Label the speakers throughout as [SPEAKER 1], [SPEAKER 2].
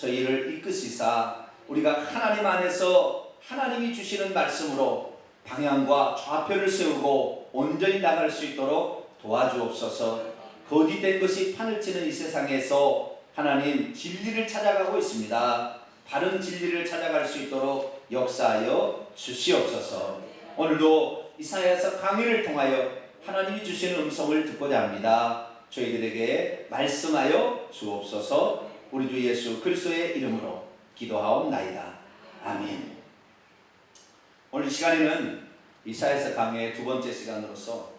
[SPEAKER 1] 저희를 이끄시사 우리가 하나님 안에서 하나님이 주시는 말씀으로 방향과 좌표를 세우고 온전히 나갈 수 있도록 도와주옵소서. 거짓된 것이 판을 치는 이 세상에서 하나님 진리를 찾아가고 있습니다. 바른 진리를 찾아갈 수 있도록 역사하여 주시옵소서. 오늘도 이사야서 강의를 통하여 하나님이 주시는 음성을 듣고자 합니다. 저희들에게 말씀하여 주옵소서. 우리 주 예수 그리스도의 이름으로 기도하옵나이다. 아멘. 오늘 시간에는 이사야서 강의의 두 번째 시간으로서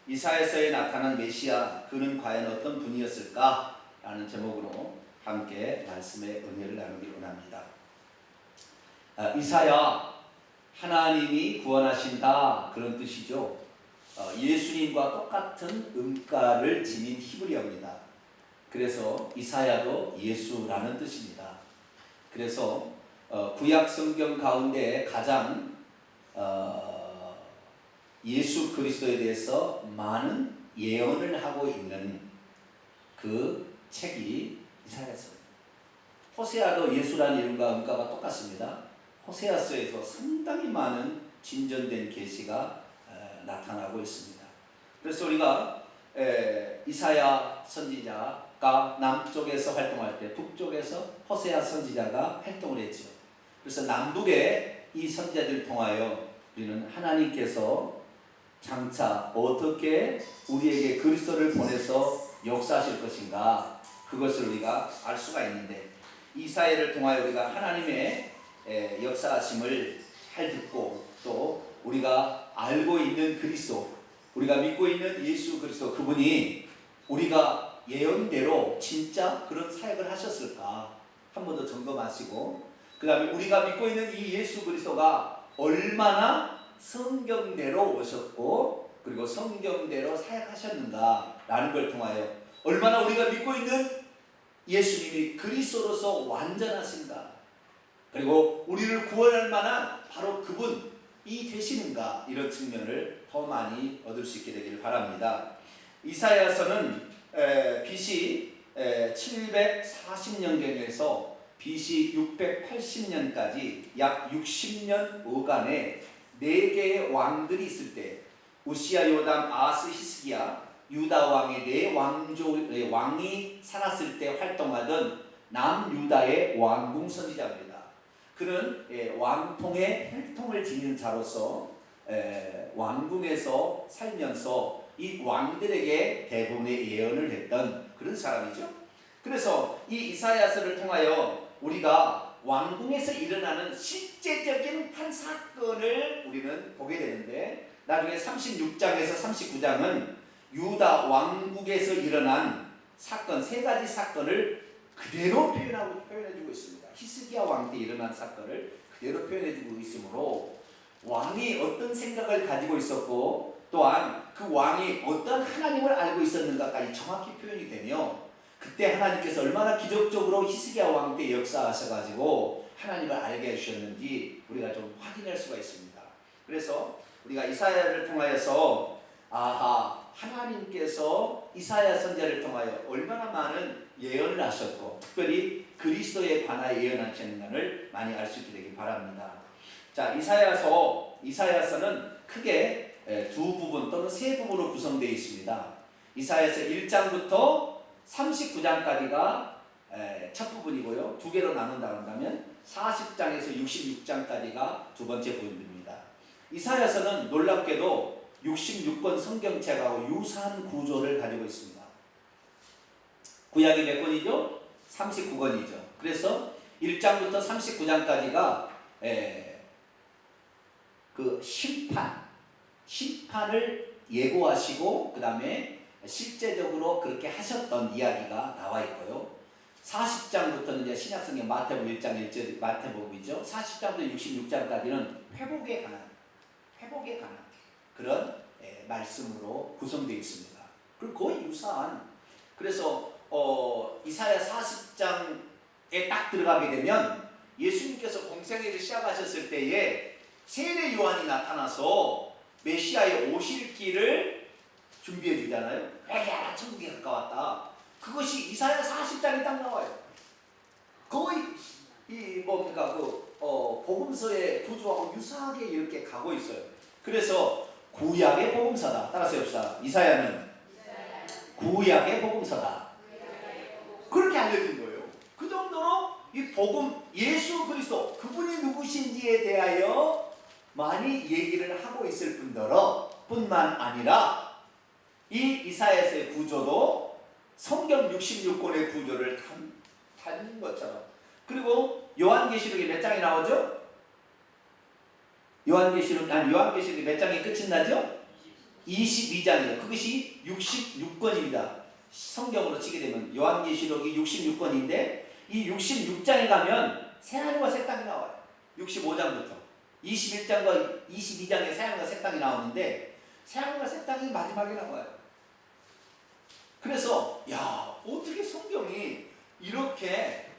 [SPEAKER 1] 이사야서에 나타난 메시아, 그는 과연 어떤 분이었을까? 라는 제목으로 함께 말씀의 은혜를 나누기 원합니다. 이사야, 하나님이 구원하신다, 그런 뜻이죠. 예수님과 똑같은 음가를 지닌 히브리어입니다. 그래서 이사야도 예수라는 뜻입니다. 그래서 구약 성경 가운데 가장 예수 그리스도에 대해서 많은 예언을 하고 있는 그 책이 이사야서입니다. 호세아도 예수라는 이름과 음가가 똑같습니다. 호세아서에서 상당히 많은 진전된 계시가 나타나고 있습니다. 그래서 우리가 이사야 선지자가 남쪽에서 활동할 때 북쪽에서 호세아 선지자가 활동을 했죠. 그래서 남북의 이 선지자들을 통하여 우리는 하나님께서 장차 어떻게 우리에게 그리스도를 보내서 역사하실 것인가, 그것을 우리가 알 수가 있는데, 이사야를 통하여 우리가 하나님의 역사하심을 잘 듣고 또 우리가 알고 있는 그리스도, 우리가 믿고 있는 예수 그리스도, 그분이 우리가 예언대로 진짜 그런 사역을 하셨을까 한 번 더 점검하시고, 그 다음에 우리가 믿고 있는 이 예수 그리스도가 얼마나 성경대로 오셨고 그리고 성경대로 사역하셨는가 라는 걸 통하여 얼마나 우리가 믿고 있는 예수님이 그리스도로서 완전하신가, 그리고 우리를 구원할 만한 바로 그분이 되시는가, 이런 측면을 더 많이 얻을 수 있게 되기를 바랍니다. 이사야서는 BC 740년경에서 BC 680년까지 약 60년 어간에 4개의 왕들이 있을 때, 우시야, 요담, 아하스, 히스기야, 유다 왕의 4왕이 살았을 때 활동하던 남유다의 왕궁 선지자입니다. 그는 왕통의 혈통을 지닌 자로서 왕궁에서 살면서 이 왕들에게 대부분의 예언을 했던 그런 사람이죠. 그래서 이 이사야서를 통하여 우리가 왕궁에서 일어나는 실제적인 한 사건을 우리는 보게 되는데, 나중에 36장에서 39장은 유다 왕국에서 일어난 사건, 3가지 사건을 그대로 표현해주고 있습니다. 히스기야 왕 때 일어난 사건을 그대로 표현해주고 있으므로 왕이 어떤 생각을 가지고 있었고 또한 그 왕이 어떤 하나님을 알고 있었는가까지 정확히 표현이 되며, 그때 하나님께서 얼마나 기적적으로 히스기야 왕 때 역사하셔가지고 하나님을 알게 해주셨는지 우리가 좀 확인할 수가 있습니다. 그래서 우리가 이사야를 통하여서 하나님께서 이사야 선지자를 통하여 얼마나 많은 예언을 하셨고 특별히 그리스도에 관하여 예언하셨는가를 많이 알 수 있게 되길 바랍니다. 자, 이사야서는 크게 2부분 또는 3부분으로 구성되어 있습니다. 이사야서 1장부터 39장까지가 첫 부분이고요. 2개로 나눈다 한다면 40장에서 66장까지가 두 번째 부분입니다. 이사야서는 놀랍게도 66권 성경책하고 유사한 구조를 가지고 있습니다. 구약이 몇 권이죠? 39권이죠. 그래서 1장부터 39장까지가 그 심판을 예고하시고 그 다음에 실제적으로 그렇게 하셨던 이야기가 나와 있고요. 40장부터는 이제 신약성경 마태복음 1장 1절 마태복음이죠. 40장부터 66장까지는 회복에 관한 그런 말씀으로 구성되어 있습니다. 그리고 거의 유사한, 그래서 이사야 40장에 딱 들어가게 되면 예수님께서 공생애를 시작하셨을 때에 세례 요한이 나타나서 메시아의 오실 길을 준비해 주잖아요. 회개하라, 천국이 가까웠다. 그것이 이사야 40장에 딱 나와요. 거의 보니까 복음서의 구조하고 유사하게 이렇게 가고 있어요. 그래서 구약의 복음서다. 따라서 해봅시다. 이사야는 구약의 복음서다. 그렇게 알려진 거예요. 그 정도로 이 복음, 예수 그리스도 그분이 누구신지에 대하여 많이 얘기를 하고 있을 뿐만 아니라 이 이사야서의 구조도 성경 66권의 구조를 탄 것처럼. 그리고 요한계시록이 몇 장이 나오죠? 요한계시록이 몇 장이 끝이 나죠? 22장이에요. 그것이 66권입니다. 성경으로 치게 되면 요한계시록이 66권인데 이 66장에 가면 새하늘과 새 땅이 나와요. 65장부터 21장과 22장에 새하늘과 새 땅이 나오는데 새하늘과 새 땅이 마지막에 나와요. 그래서 야, 어떻게 성경이 이렇게,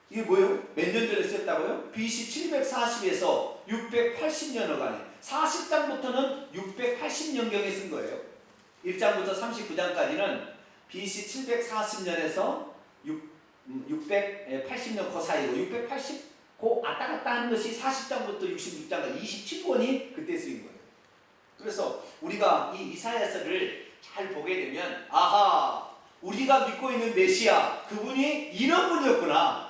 [SPEAKER 1] 이게 뭐예요? 몇 년 전에 썼다고요? BC 740에서 680년어간에 40장부터는 680년경에 쓴 거예요. 1장부터 39장까지는 BC 740년에서 680년 그 사이로 680 그 왔다 갔다 하는 것이 40장부터 66장까지 27권이 그때 쓰인 거예요. 그래서 우리가 이 이사야서를 잘 보게 되면 아하, 우리가 믿고 있는 메시아 그분이 이런 분이었구나.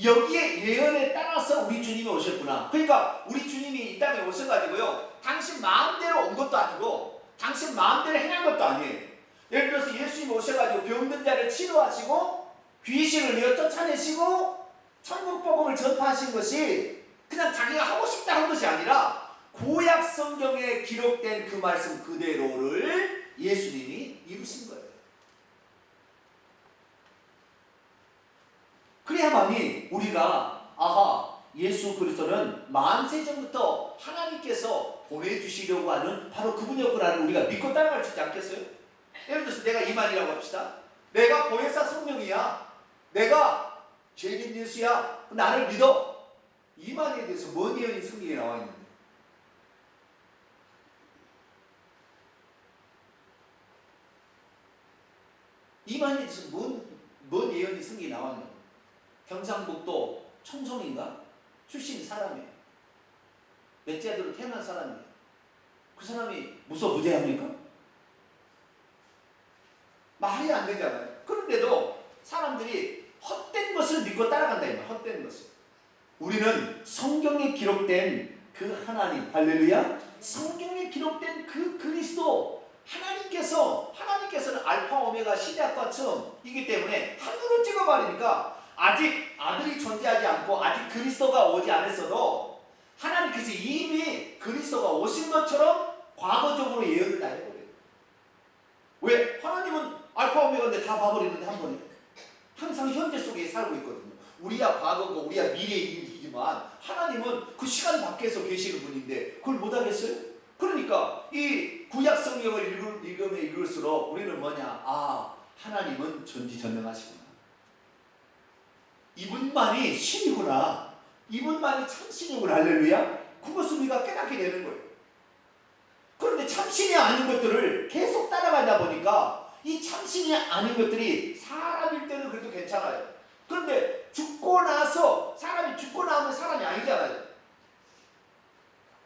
[SPEAKER 1] 여기에 예언에 따라서 우리 주님이 오셨구나. 그러니까 우리 주님이 이 땅에 오셔가지고요, 당신 마음대로 온 것도 아니고 당신 마음대로 행한 것도 아니에요. 예를 들어서 예수님이 오셔가지고 병든 자를 치료하시고 귀신을 내어 쫓아내시고 천국 복음을 전파하신 것이 그냥 자기가 하고 싶다 한 것이 아니라 구약 성경에 기록된 그 말씀 그대로를 예수님이 이루신 거예요. 그래야만이 우리가 아하, 예수 그리스도는 만세 전부터 하나님께서 보내주시려고 하는 바로 그분이었구나를 우리가 믿고 따라갈 수 있지 않겠어요? 예를 들어서 내가 이만이라고 합시다. 내가 보혜사 성령이야. 내가 죄인 예수야. 나를 믿어. 이만에 대해서 뭔 예언이 성경에 나와 있는데? 이만에 대해서 뭔 예언이 성경에 나와 있는? 경상북도 청송인가? 출신 사람이에요. 넷째들로 태어난 사람이에요. 그 사람이 무소부재합니까? 말이 안 되잖아요. 그런데도 사람들이 헛된 것을 믿고 따라간다 이 말. 헛된 것을. 우리는 성경에 기록된 그 하나님, 할렐루야, 성경에 기록된 그 그리스도 하나님께서는 알파 오메가 시작과 처음이기 때문에 하늘로 찍어버리니까 아직 아들이 존재하지 않고 아직 그리스도가 오지 않았어도 하나님께서 이미 그리스도가 오신 것처럼 과거적으로 예언을 다 해버려요. 왜? 하나님은 알파 오메가인데 다 봐버리는데 한 번에 항상 현재 속에 살고 있거든요. 우리야 과거고 우리야 미래의 일이지만 하나님은 그 시간 밖에서 계시는 분인데 그걸 못하겠어요? 그러니까 이 구약 성경을 읽으면 읽을수록 우리는 뭐냐? 아, 하나님은 전지전능하시구나. 이분만이 신이구나. 이분만이 참신이구나. 할렐루야. 그것을 우리가 깨닫게 되는 거예요. 그런데 참신이 아닌 것들을 계속 따라가다 보니까 이 참신이 아닌 것들이 사람일 때는 그래도 괜찮아요. 그런데 사람이 죽고 나면 사람이 아니잖아요.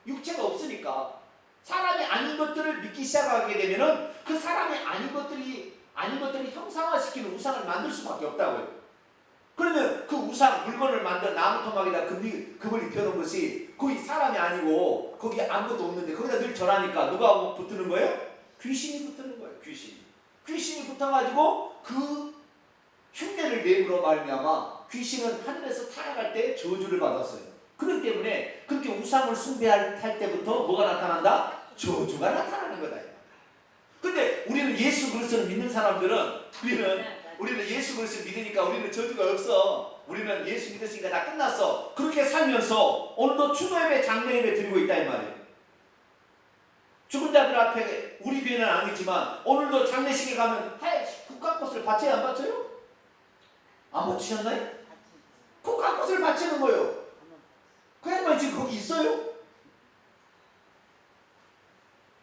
[SPEAKER 1] 육체가 없으니까 사람이 아닌 것들을 믿기 시작하게 되면은 그 사람이 아닌 것들이 형상화시키는 우상을 만들 수밖에 없다고요. 그러면 그 우상 물건을 만든 나무 토막에다 금을 입혀놓은 것이 거의 사람이 아니고 거기 아무것도 없는데 거기다 늘 절하니까 누가 붙는 거예요? 귀신이 붙는 거예요. 귀신이 붙어가지고 그 흉내를 내므로 말미암아 귀신은 하늘에서 타락할 때 저주를 받았어요. 그렇기 때문에 그렇게 우상을 숭배할 때부터 뭐가 나타난다? 저주가 나타나는 거다. 근데 우리는 예수 그리스도를 믿는 사람들은 우리는 예수 그리스도를 믿으니까 우리는 저주가 없어. 우리는 예수 믿으니까 다 끝났어. 그렇게 살면서 오늘도 추도예배, 장례예배 드리고 있다 이 말이에요. 죽은 자들 앞에 우리 교회는 아니지만 오늘도 장례식에 가면 국화꽃을 바쳐요, 안 바쳐요? 안 바치셨나요? 국화꽃을 바치는 거예요. 그 양반이 지금 거기 있어요?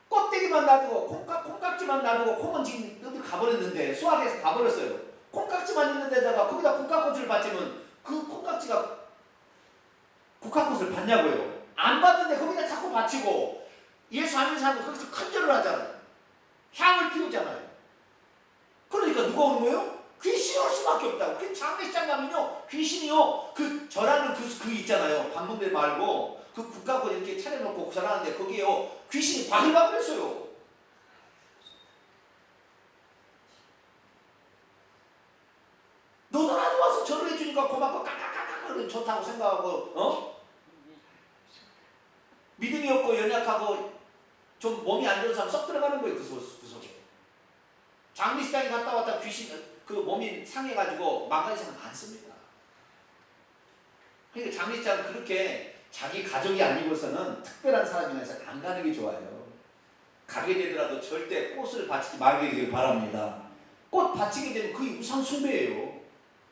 [SPEAKER 1] 껍데기만 놔두고 콩깍지만 놔두고 콩은 지금 어디 가버렸는데 수학에서 가버렸어요. 콩깍지만 있는 데다가 거기다 국화꽃을 바치면 그 콩깍지가 국화꽃을 받냐고요? 안 받는데 거기다 자꾸 바치고 예수 안 믿는 사람은 거기서 큰절을 하잖아요. 향을 피우잖아요. 그러니까 누가 오는 거예요? 귀신이 올 수밖에 없다고. 그 장례식장 가면요 귀신이요 그 절하는 그 있잖아요. 방문대 말고 그 국가고 이렇게 차려놓고 절하는데 거기에요 귀신이 바글바글 했어요. 너도 나도 와서 절을 해주니까 고맙고 까까까까 좋다고 생각하고 믿음이 없고 연약하고 좀 몸이 안 좋은 사람 썩 들어가는 거예요. 그 속에. 장례식장에 갔다 왔다 귀신 그 몸이 상해가지고 망가진 사람 많습니다. 그러니까 장례식장 그렇게 자기 가족이 아니고서는 특별한 사람이라서 안 가는 게 좋아요. 가게 되더라도 절대 꽃을 바치지 말게 되길 바랍니다. 꽃 바치게 되면 그게 우상 숭배예요.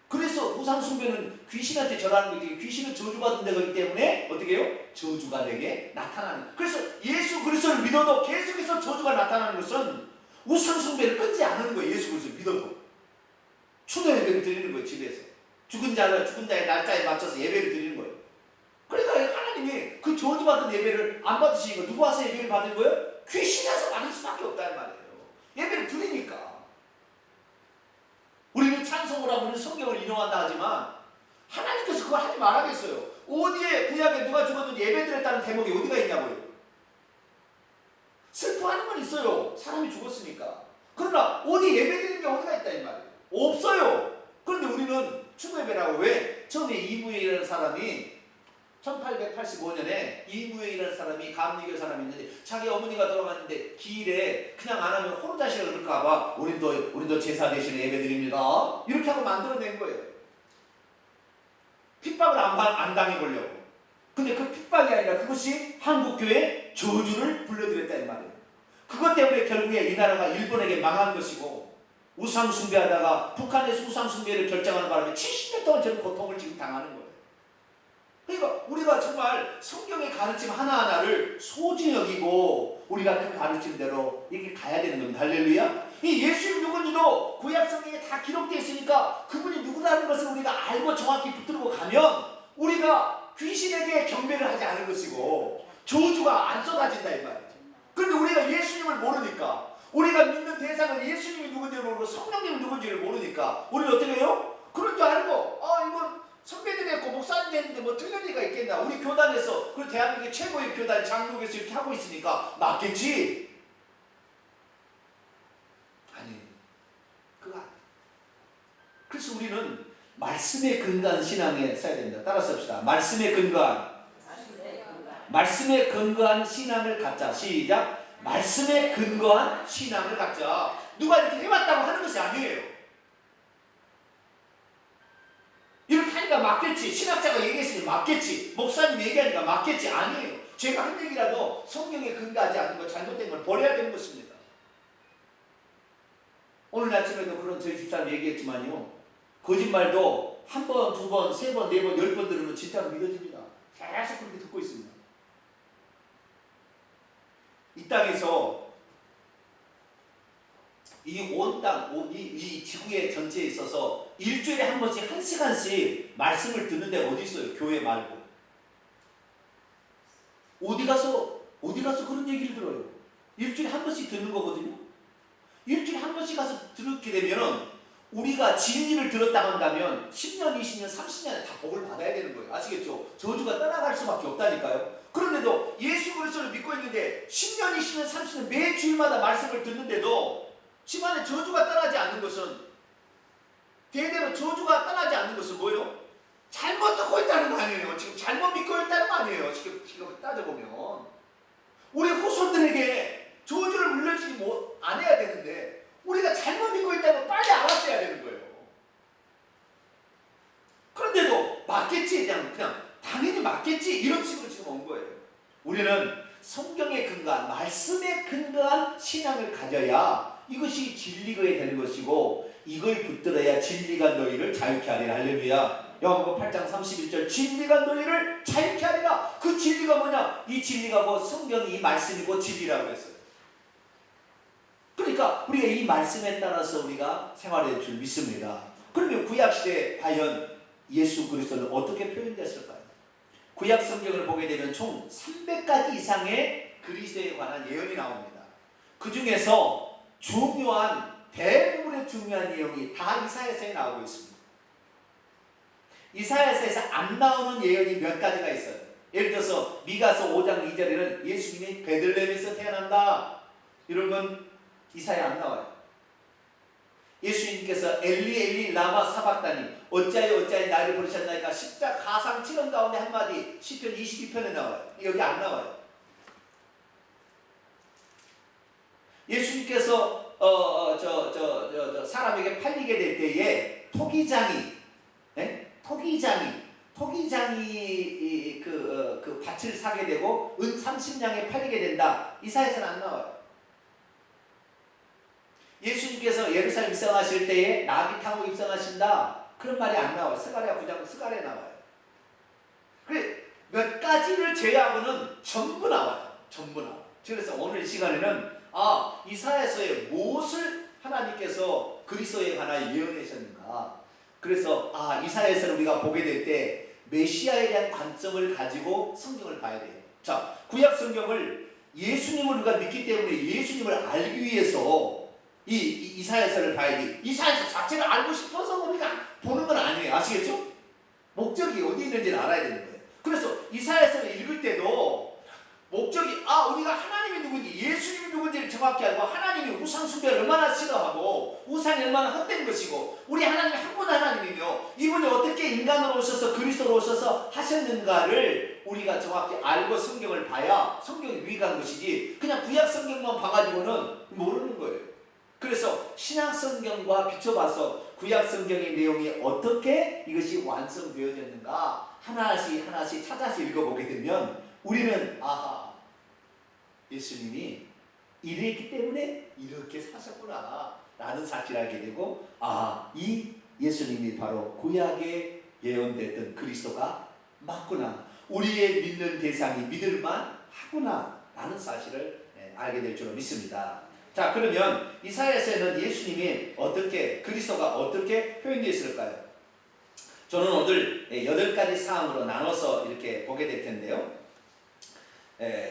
[SPEAKER 1] 그래서 우상 숭배는 귀신한테 절하는 거지. 귀신은 저주받은 데가기 때문에 어떻게 해요? 저주가 내게 나타나는. 그래서 예수 그리스도를 믿어도 계속해서 저주가 나타나는 것은 우상 숭배를 끊지 않는 거예요. 예수 그리스도를 믿어도 추도 예배를 드리는 거예요. 집에서 죽은 자의 날짜에 맞춰서 예배를 드리는 거예요. 그러니까 하나님이 그 저주받은 예배를 안 받으시니까 누구 와서 예배를 받은 거예요? 귀신이 와서 받을 수밖에 없다는 말이에요. 예배를 드리니까. 우리는 찬송을 하고 우리는 성경을 인용한다 하지만 하나님께서 그걸 하지 말라겠어요. 어디에 구약에 누가 죽었는지 예배드렸다는 대목이 어디가 있냐고요. 슬퍼하는 건 있어요. 사람이 죽었으니까. 그러나 어디 예배드리는 게 어디가 있다 이 말이에요. 없어요. 그런데 우리는 추도예배라고. 왜? 처음에 이무엘이라는 사람이 1885년에 이무엘이라는 사람이 감리교 사람이 있는데 자기 어머니가 돌아갔는데 길에 그냥 안 하면 호로자식을 그럴까봐 우리도 제사 대신에 예배드립니다. 이렇게 하고 만들어낸 거예요. 핍박을 안 당해보려고. 근데 그 핍박이 아니라 그것이 한국교회 저주를 불러들였다 이 말이에요. 그것 때문에 결국에 이 나라가 일본에게 망한 것이고 우상 숭배하다가 북한에서 우상 숭배를 결정하는 바람에 70년 동안 저는 고통을 지금 당하는 거예요. 그러니까 우리가 정말 성경의 가르침 하나하나를 소중히 여기고 우리가 그 가르침대로 이렇게 가야 되는 겁니다. 할렐루야. 이 예수님 누군지도 구약 성경에 다 기록되어 있으니까 그분이 누구라는 것을 우리가 알고 정확히 붙들고 가면 우리가 귀신에게 경배를 하지 않을 것이고 저주가 안 쏟아진다 이 말이죠. 그런데 우리가 예수님을 모르니까 우리가 믿는 대상은 예수님이 누군지를 모르고 성령님이 누군지를 모르니까 우리는 어떻게 해요? 그런 줄 알고 이건 선배들이 했고 목사님 됐는데 뭐 틀릴 리가 있겠나. 우리 교단에서 그 대한민국의 최고의 교단 장로교에서 이렇게 하고 있으니까 맞겠지? 아니 그거 아니에요. 그래서 우리는 말씀에 근거한 신앙에 써야 됩니다. 따라서 합시다. 말씀에 근거한 신앙을 갖자. 시작. 말씀에 근거한 신앙을 갖자. 누가 이렇게 해왔다고 하는 것이 아니에요. 이렇게 하니까 맞겠지. 신학자가 얘기했으니 맞겠지. 목사님 얘기하니까 맞겠지. 아니에요. 제가 한 얘기라도 성경에 근거하지 않는 거 잘못된 걸 버려야 되는 것입니다. 오늘 아침에도 그런 저희 집사람 얘기했지만요. 거짓말도 한 번, 두 번, 세 번, 네 번, 10번 들으면 진짜로 믿어집니다. 계속 그렇게 듣고 있습니다. 이 땅에서 이 온 땅, 이 지구의 전체에 있어서 일주일에 한 번씩 1시간씩 말씀을 듣는 데가 어디 있어요? 교회 말고. 어디 가서 그런 얘기를 들어요? 일주일에 한 번씩 듣는 거거든요. 일주일에 한 번씩 가서 듣게 되면은 우리가 진리를 들었다 한다면 10년, 20년, 30년에 다 복을 받아야 되는 거예요. 아시겠죠? 저주가 떠나갈 수밖에 없다니까요. 그런데도 예수 그리스도를 믿고 있는데 10년, 20년, 30년 매 주일마다 말씀을 듣는데도 집안에 저주가 떠나지 않는 것은 대대로 저주가 떠나지 않는 것은 뭐예요? 잘못 듣고 있다는 거 아니에요. 지금 잘못 믿고 있다는 거 아니에요. 지금 따져보면 우리 후손들에게 저주를 물려주지 안 해야 되는데 우리가 잘못 믿고 있다는 거 빨리 알았어야 되는 거예요. 그런데도 맞겠지, 그냥 당연히 맞겠지 이런 식으로 지금 온 거예요. 우리는 성경에 근거한 말씀에 근거한 신앙을 가져야 이것이 진리가 되는 것이고 이걸 붙들어야 진리가 너희를 자유케 하리라. 할렐루야. 요한복음 8장 31절 진리가 너희를 자유케 하리라. 그 진리가 뭐냐? 이 진리가 뭐 성경이 이 말씀이고 진리라고 했어요. 그러니까 우리가 이 말씀에 따라서 우리가 생활할 줄 믿습니다. 그러면 구약시대에 과연 예수 그리스도는 어떻게 표현됐을까요? 구약 성경을 보게 되면 총 300가지 이상의 그리스도에 관한 예언이 나옵니다. 그 중에서 대부분의 중요한 내용이 다 이사야서에 나오고 있습니다. 이사야서에서 안 나오는 예언이 몇 가지가 있어요. 예를 들어서 미가서 5장 2절에는 예수님이 베들레헴에서 태어난다. 이런 건 이사야에 안 나와요. 예수님께서 엘리 엘리 라마 사박다니 어찌하여 나를 버리셨나이까 십자 가상 치는 가운데 한마디 시편 22편에 나와요. 여기 안 나와요. 예수님께서 사람에게 팔리게 될 때에 토기장이 그 밭을 사게 되고 은 30냥에 팔리게 된다. 이사야서는 안 나와요. 예수님께서 예루살렘 입성하실 때에 나귀 타고 입성하신다. 그런 말이 안 나와요. 스가랴 9장 스가랴에 나와요. 그래 몇 가지를 제외하고는 전부 나와요. 전부 나와요. 그래서 오늘 이 시간에는 이사야서에 무엇을 하나님께서 그리스도에 관하여 예언하셨는가. 그래서 이사야서를 우리가 보게 될 때 메시아에 대한 관점을 가지고 성경을 봐야 돼요. 자, 구약 성경을 예수님을 우리가 믿기 때문에 예수님을 알기 위해서 이사야서를 봐야 돼. 이사야서 자체를 알고 싶어서 우리가 보는 건 아니에요. 아시겠죠? 목적이 어디 있는지를 알아야 되는 거예요. 그래서 이사야서를 읽을 때도 목적이 우리가 하나님이 누군지 예수님이 누군지를 정확히 알고 하나님이 우상 숭배를 얼마나 싫어하고 우상이 얼마나 헛된 것이고 우리 하나님이 한 분 하나님이며 이분이 어떻게 인간으로 오셔서 그리스도로 오셔서 하셨는가를 우리가 정확히 알고 성경을 봐야 성경이 유익한 것이지 그냥 구약 성경만 봐가지고는 모르는 거예요. 그래서 신약 성경과 비춰봐서 구약 성경의 내용이 어떻게 이것이 완성되어졌는가 하나씩 찾아서 읽어보게 되면 우리는 예수님이 이랬기 때문에 이렇게 사셨구나 라는 사실을 알게 되고 이 예수님이 바로 구약에 예언됐던 그리스도가 맞구나, 우리의 믿는 대상이 믿을만 하구나 라는 사실을 알게 될 줄 믿습니다. 자, 그러면 이사야서에는 예수님이 그리스도가 어떻게 표현되어 있을까요? 저는 오늘 8가지 사항으로 나눠서 이렇게 보게 될 텐데요.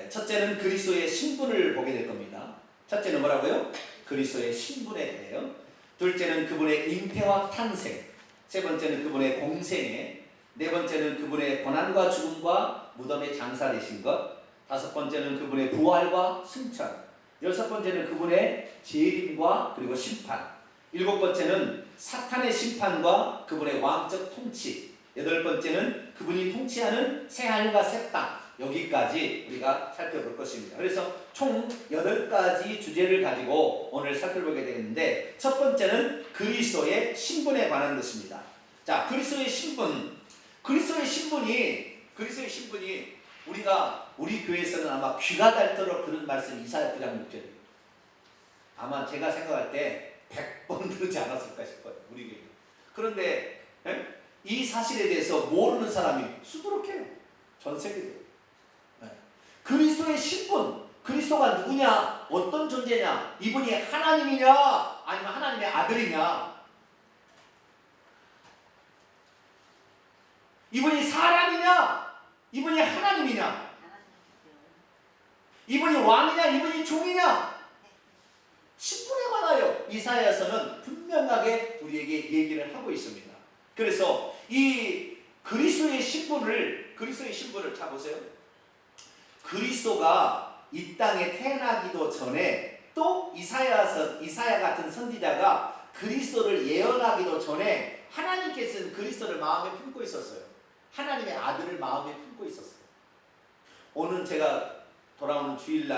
[SPEAKER 1] 첫째는 그리스도의 신분을 보게 될 겁니다. 첫째는 뭐라고요? 그리스도의 신분에 대해요. 둘째는 그분의 잉태와 탄생. 세 번째는 그분의 공생애. 네 번째는 그분의 고난과 죽음과 무덤에 장사되신 것. 다섯 번째는 그분의 부활과 승천. 여섯 번째는 그분의 재림과 그리고 심판. 일곱 번째는 사탄의 심판과 그분의 왕적 통치. 여덟 번째는 그분이 통치하는 새하늘과 새 땅. 여기까지 우리가 살펴볼 것입니다. 그래서 총 8가지 주제를 가지고 오늘 살펴보게 되는데 첫 번째는 그리스도의 신분에 관한 것입니다. 자, 그리스도의 신분이 우리 교회에서는 아마 귀가 닳도록 들은 말씀이 이사야 9장 6절이에요. 아마 제가 생각할 때 100번 들지 않았을까 싶어요. 우리 교회. 그런데 이 사실에 대해서 모르는 사람이 수두룩해요. 전 세계적으로. 그리스도의 신분, 그리스도가 누구냐, 어떤 존재냐, 이분이 하나님이냐 아니면 하나님의 아들이냐, 이분이 사람이냐 이분이 하나님이냐, 이분이 왕이냐 이분이 종이냐, 신분에 관하여 이사야서는 분명하게 우리에게 얘기를 하고 있습니다. 그래서 이 그리스도의 신분을 자 보세요. 그리스도가 이 땅에 태어나기도 전에 또 이사야 같은 선지자가 그리스도를 예언하기도 전에 하나님께서는 그리스도를 마음에 품고 있었어요. 하나님의 아들을 마음에 품고 있었어요. 오늘 제가 돌아오는 주일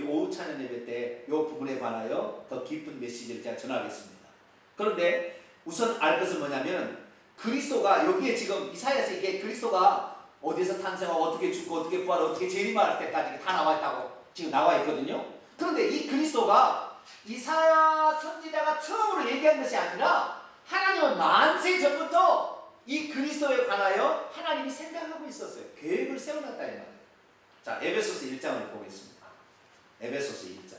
[SPEAKER 1] 오후 찬양 예배 때 이 부분에 관하여 더 깊은 메시지를 제가 전하겠습니다. 그런데 우선 알 것은 뭐냐면 그리스도가 여기에 지금 이사야서 이게 그리스도가 어디서 탄생하고 어떻게 죽고 어떻게 부활하고 어떻게 재림할 때까지 다 나와 있다고 지금 나와 있거든요. 그런데 이 그리스도가 이사야 선지자가 처음으로 얘기한 것이 아니라 하나님은 만세 전부터 이 그리스도에 관하여 하나님이 생각하고 있었어요. 계획을 세워놨다 이 말이에요. 자, 에베소서 1장을 보겠습니다. 에베소서 1장.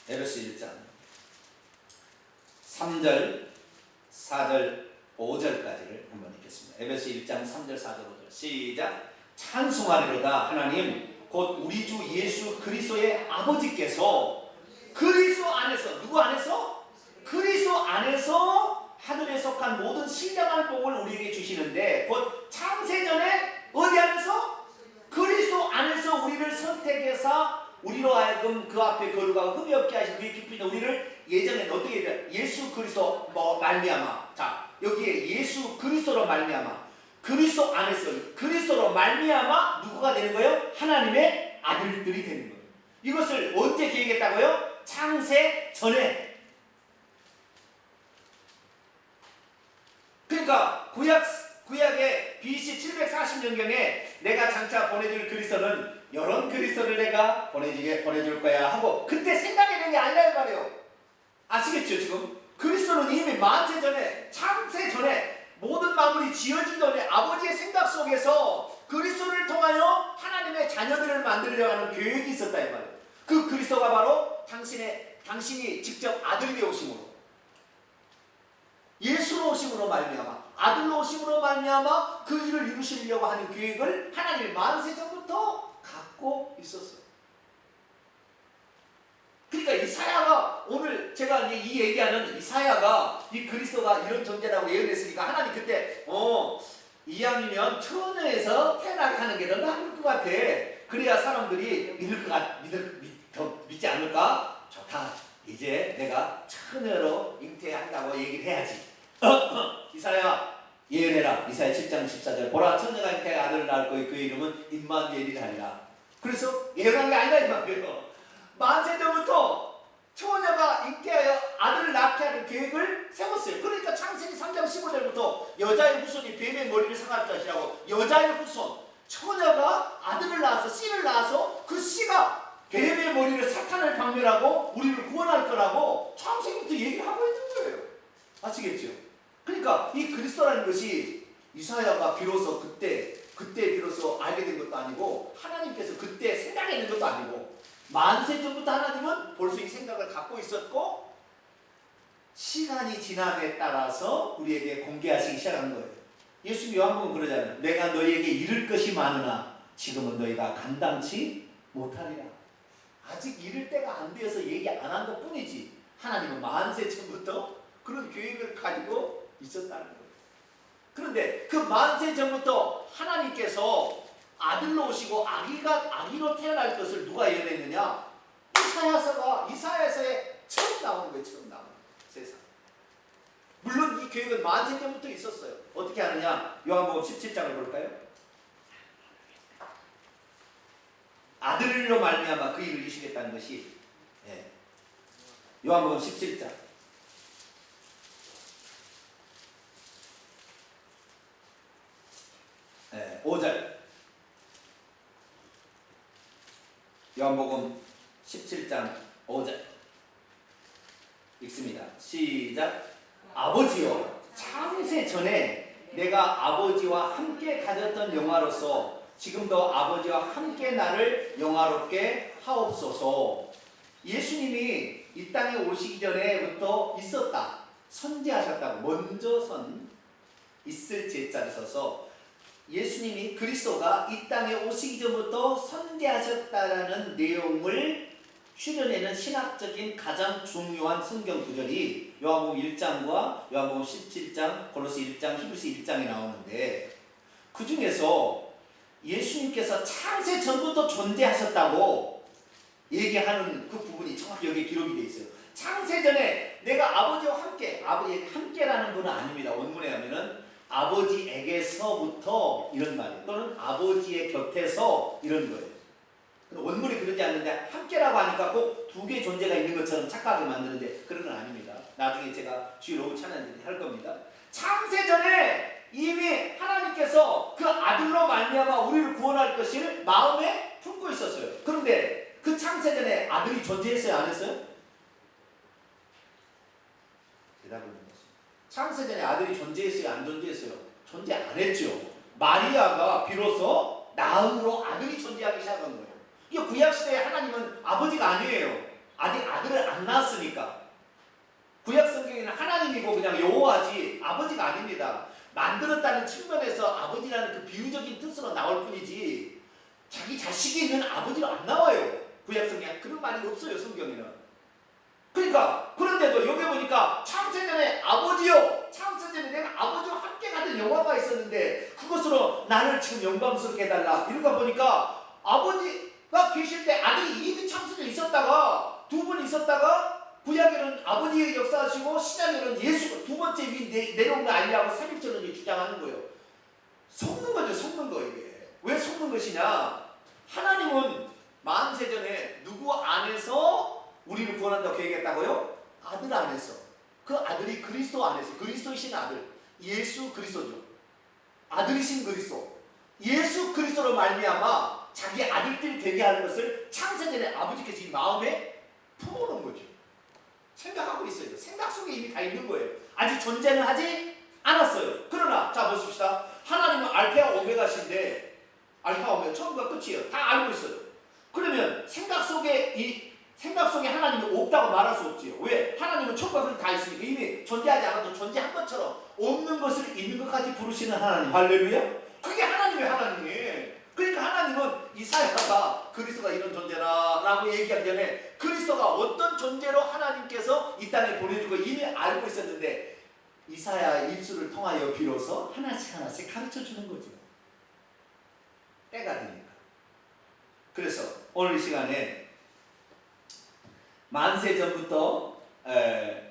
[SPEAKER 1] 에베소 1장 3절, 4절, 5절까지를 한번 읽겠습니다. 에베소 1장 3절, 4절, 5절 시작. 찬송하리로다 하나님 곧 우리 주 예수 그리스도의 아버지께서 그리스도 안에서, 누구 안에서? 그리스도 안에서 하늘에 속한 모든 신령한 복을 우리에게 주시는데 곧 창세전에 어디 안에서? 그리스도 안에서 우리를 선택해서 우리로 하여금 그 앞에 거룩하고 흠이 없게 하신 그의 깊은 우리를 예전에 어떻게 해야 돼? 예수 그리스도 말미암아. 자, 여기에 예수 그리스도로 말미암아. 그리스도 안에서 그리스도로 말미암아 누구가 되는 거예요? 하나님의 아들들이 되는 거예요. 이것을 언제 계획했다고요? 창세 전에. 그러니까 구약의 BC 740년경에 내가 장차 보내줄 그리스도는 이런 그리스도를 내가 보내줄 거야 하고 그때 생각이 게 아니라 이 말이에요. 아시겠죠? 지금 그리스도는 이미 만세 전에, 창세 전에 모든 만물이 지어지기 전에 아버지의 생각 속에서 그리스도를 통하여 하나님의 자녀들을 만들려고 하는 계획이 있었다 이 말이에요. 그 그리스도가 바로 당신이 직접 아들이 되오심으로, 예수로 오심으로 말미암아, 아들로 오심으로 말미암아 그 일을 이루시려고 하는 계획을 하나님이 만세 전부터 갖고 있었어요. 그러니까 이사야가 오늘 제가 이제 이 얘기하는 이사야가 이 그리스도가 이런 존재라고 예언했으니까 하나님 그때 이왕이면 처녀에서 태어나게 하는 게 더 나을 것 같아. 그래야 사람들이 믿지 않을까? 좋다. 이제 내가 처녀로 잉태한다고 얘기를 해야지. 이사야 예언해라. 이사야 7장 14절 보라 처녀가 잉태해 아들을 낳을 거니 그 이름은 임마누엘이라 하리라. 그래서 예언한 게 아니다 이 말이에요. 만세 전부터 처녀가 잉태하여 아들을 낳게 하는 계획을 세웠어요. 그러니까 창세기 3장 15절부터 여자의 후손이 뱀의 머리를 상할 것이라고, 여자의 후손, 처녀가 아들을 낳아서 씨를 낳아서 그 씨가 뱀의 머리를 사탄을 박멸하고 우리를 구원할 거라고 창세기부터 얘기를 하고 있는 거예요. 아시겠죠? 그러니까 이 그리스도라는 것이 이사야가 비로소 그때 비로소 알게 된 것도 아니고 하나님께서 그때 생각했는 것도 아니고 만세 전부터 하나님은 벌써 이 생각을 갖고 있었고 시간이 지남에 따라서 우리에게 공개하시기 시작한 거예요. 예수님 요한복음 그러잖아요. 내가 너희에게 이를 것이 많으나 지금은 너희가 감당치 못하리라. 아직 이를 때가 안 되어서 얘기 안 한 것 뿐이지 하나님은 만세 전부터 그런 계획을 가지고 있었다는 거예요. 그런데 그 만세 전부터 하나님께서 아들로 오시고 아기로 태어날 것을 누가 예언했느냐? 이사야서에 처음 나오는 거예요. 처음 나오는 세상. 물론 이 계획은 만세 전부터 있었어요. 어떻게 하느냐? 요한복음 17장을 볼까요? 아들로 말미암아 그 일을 이루시겠다는 것이 요한복음 17장 5절 요한복음 17장 5절 읽습니다. 시작. 아버지여 창세 전에 내가 아버지와 함께 가졌던 영화로서 지금도 아버지와 함께 나를 영화롭게 하옵소서. 예수님이 이 땅에 오시기 전에부터 있었다. 선지하셨다고. 먼저 있을 제자를 써서 예수님이 그리스도가 이 땅에 오시기 전부터 선지하셨다라는 내용을 실현해낸 신학적인 가장 중요한 성경 구절이 요한복음 1장과 요한복음 17장, 골로새 1장, 히브리서 1장에 나오는데 그 중에서 예수님께서 창세 전부터 존재하셨다고 얘기하는 그 부분이 정확히 여기에 기록이 되어 있어요. 창세 전에 내가 아버지와 함께라는 분은 아닙니다. 원문에 하면은 아버지에게서부터 이런 말이에요. 또는 아버지의 곁에서 이런 거예요. 원문이 그러지 않는데 함께라고 하니까 꼭 두 개의 존재가 있는 것처럼 착각하게 만드는데 그런 건 아닙니다. 나중에 제가 주로 찬양할 겁니다. 창세 전에 이미 하나님께서 그 아들로 말미암아 우리를 구원할 것을 마음에 품고 있었어요. 그런데 그 창세 전에 아들이 존재했어요? 안 했어요? 대답을 해보세요. 창세 전에 아들이 존재했어요? 안 존재했어요? 존재 안 했죠. 마리아가 비로소 낳음으로 아들이 존재하기 시작한 거예요. 이 구약시대에 하나님은 아버지가 아니에요. 아직 아들을 안 낳았으니까. 구약 성경에는 하나님이고 그냥 여호와지 아버지가 아닙니다. 만들었다는 측면에서 아버지라는 그 비유적인 뜻으로 나올 뿐이지 자기 자식이 있는 아버지로 안 나와요. 구약 성경에 그런 말이 없어요. 성경에는. 그러니까 그런데도 여기 보니까 창세전에 아버지요, 창세전에 내가 아버지와 함께 가던 영화가 있었는데 그것으로 나를 지금 영광스럽게 해달라. 이러다 보니까 아버지가 계실 때 아들이 이미 창세전에 있었다가 두 분 있었다가 구약에는 아버지의 역사하시고 신약에는 예수가 두 번째 위 내려온 거 아니라고 삼일절론이 주장하는 거예요. 속는 거죠. 속는 거. 이게 왜 속는 것이냐. 하나님은 만세전에 누구 안에서 우리를 구원한다고 계획했다고요? 아들 안에서. 그 아들이 그리스도 안에서. 그리스도이신 아들 예수 그리스도죠. 아들이신 그리스도 예수 그리스도로 말미암아 자기 아들들이 되게 하는 것을 창세전에 아버지께서 이 마음에 품어놓은 거죠. 생각하고 있어요. 생각 속에 이미 다 있는 거예요. 아직 존재는 하지 않았어요. 그러나 자 보십시다. 하나님은 알파와 오메가신데 알파 오메가 처음과 끝이에요. 다 알고 있어요. 그러면 생각 속에 하나님이 없다고 말할 수 없지요. 왜? 하나님은 처음과 끝이 다 있으니까 이미 존재하지 않아도 존재한 것처럼 없는 것을 있는 것까지 부르시는 하나님. 할렐루야. 그게 하나님의 하나님이에요. 그러니까 하나님은 이사야가 그리스도가 이런 존재라라고 얘기하기 전에 그리스도가 어떤 존재로 하나님께서 이 땅에 보내주고 이미 알고 있었는데 이사야 입술을 통하여 비로소 하나씩 가르쳐주는 거죠. 때가 되니까. 그래서 오늘 이 시간에 만세전부터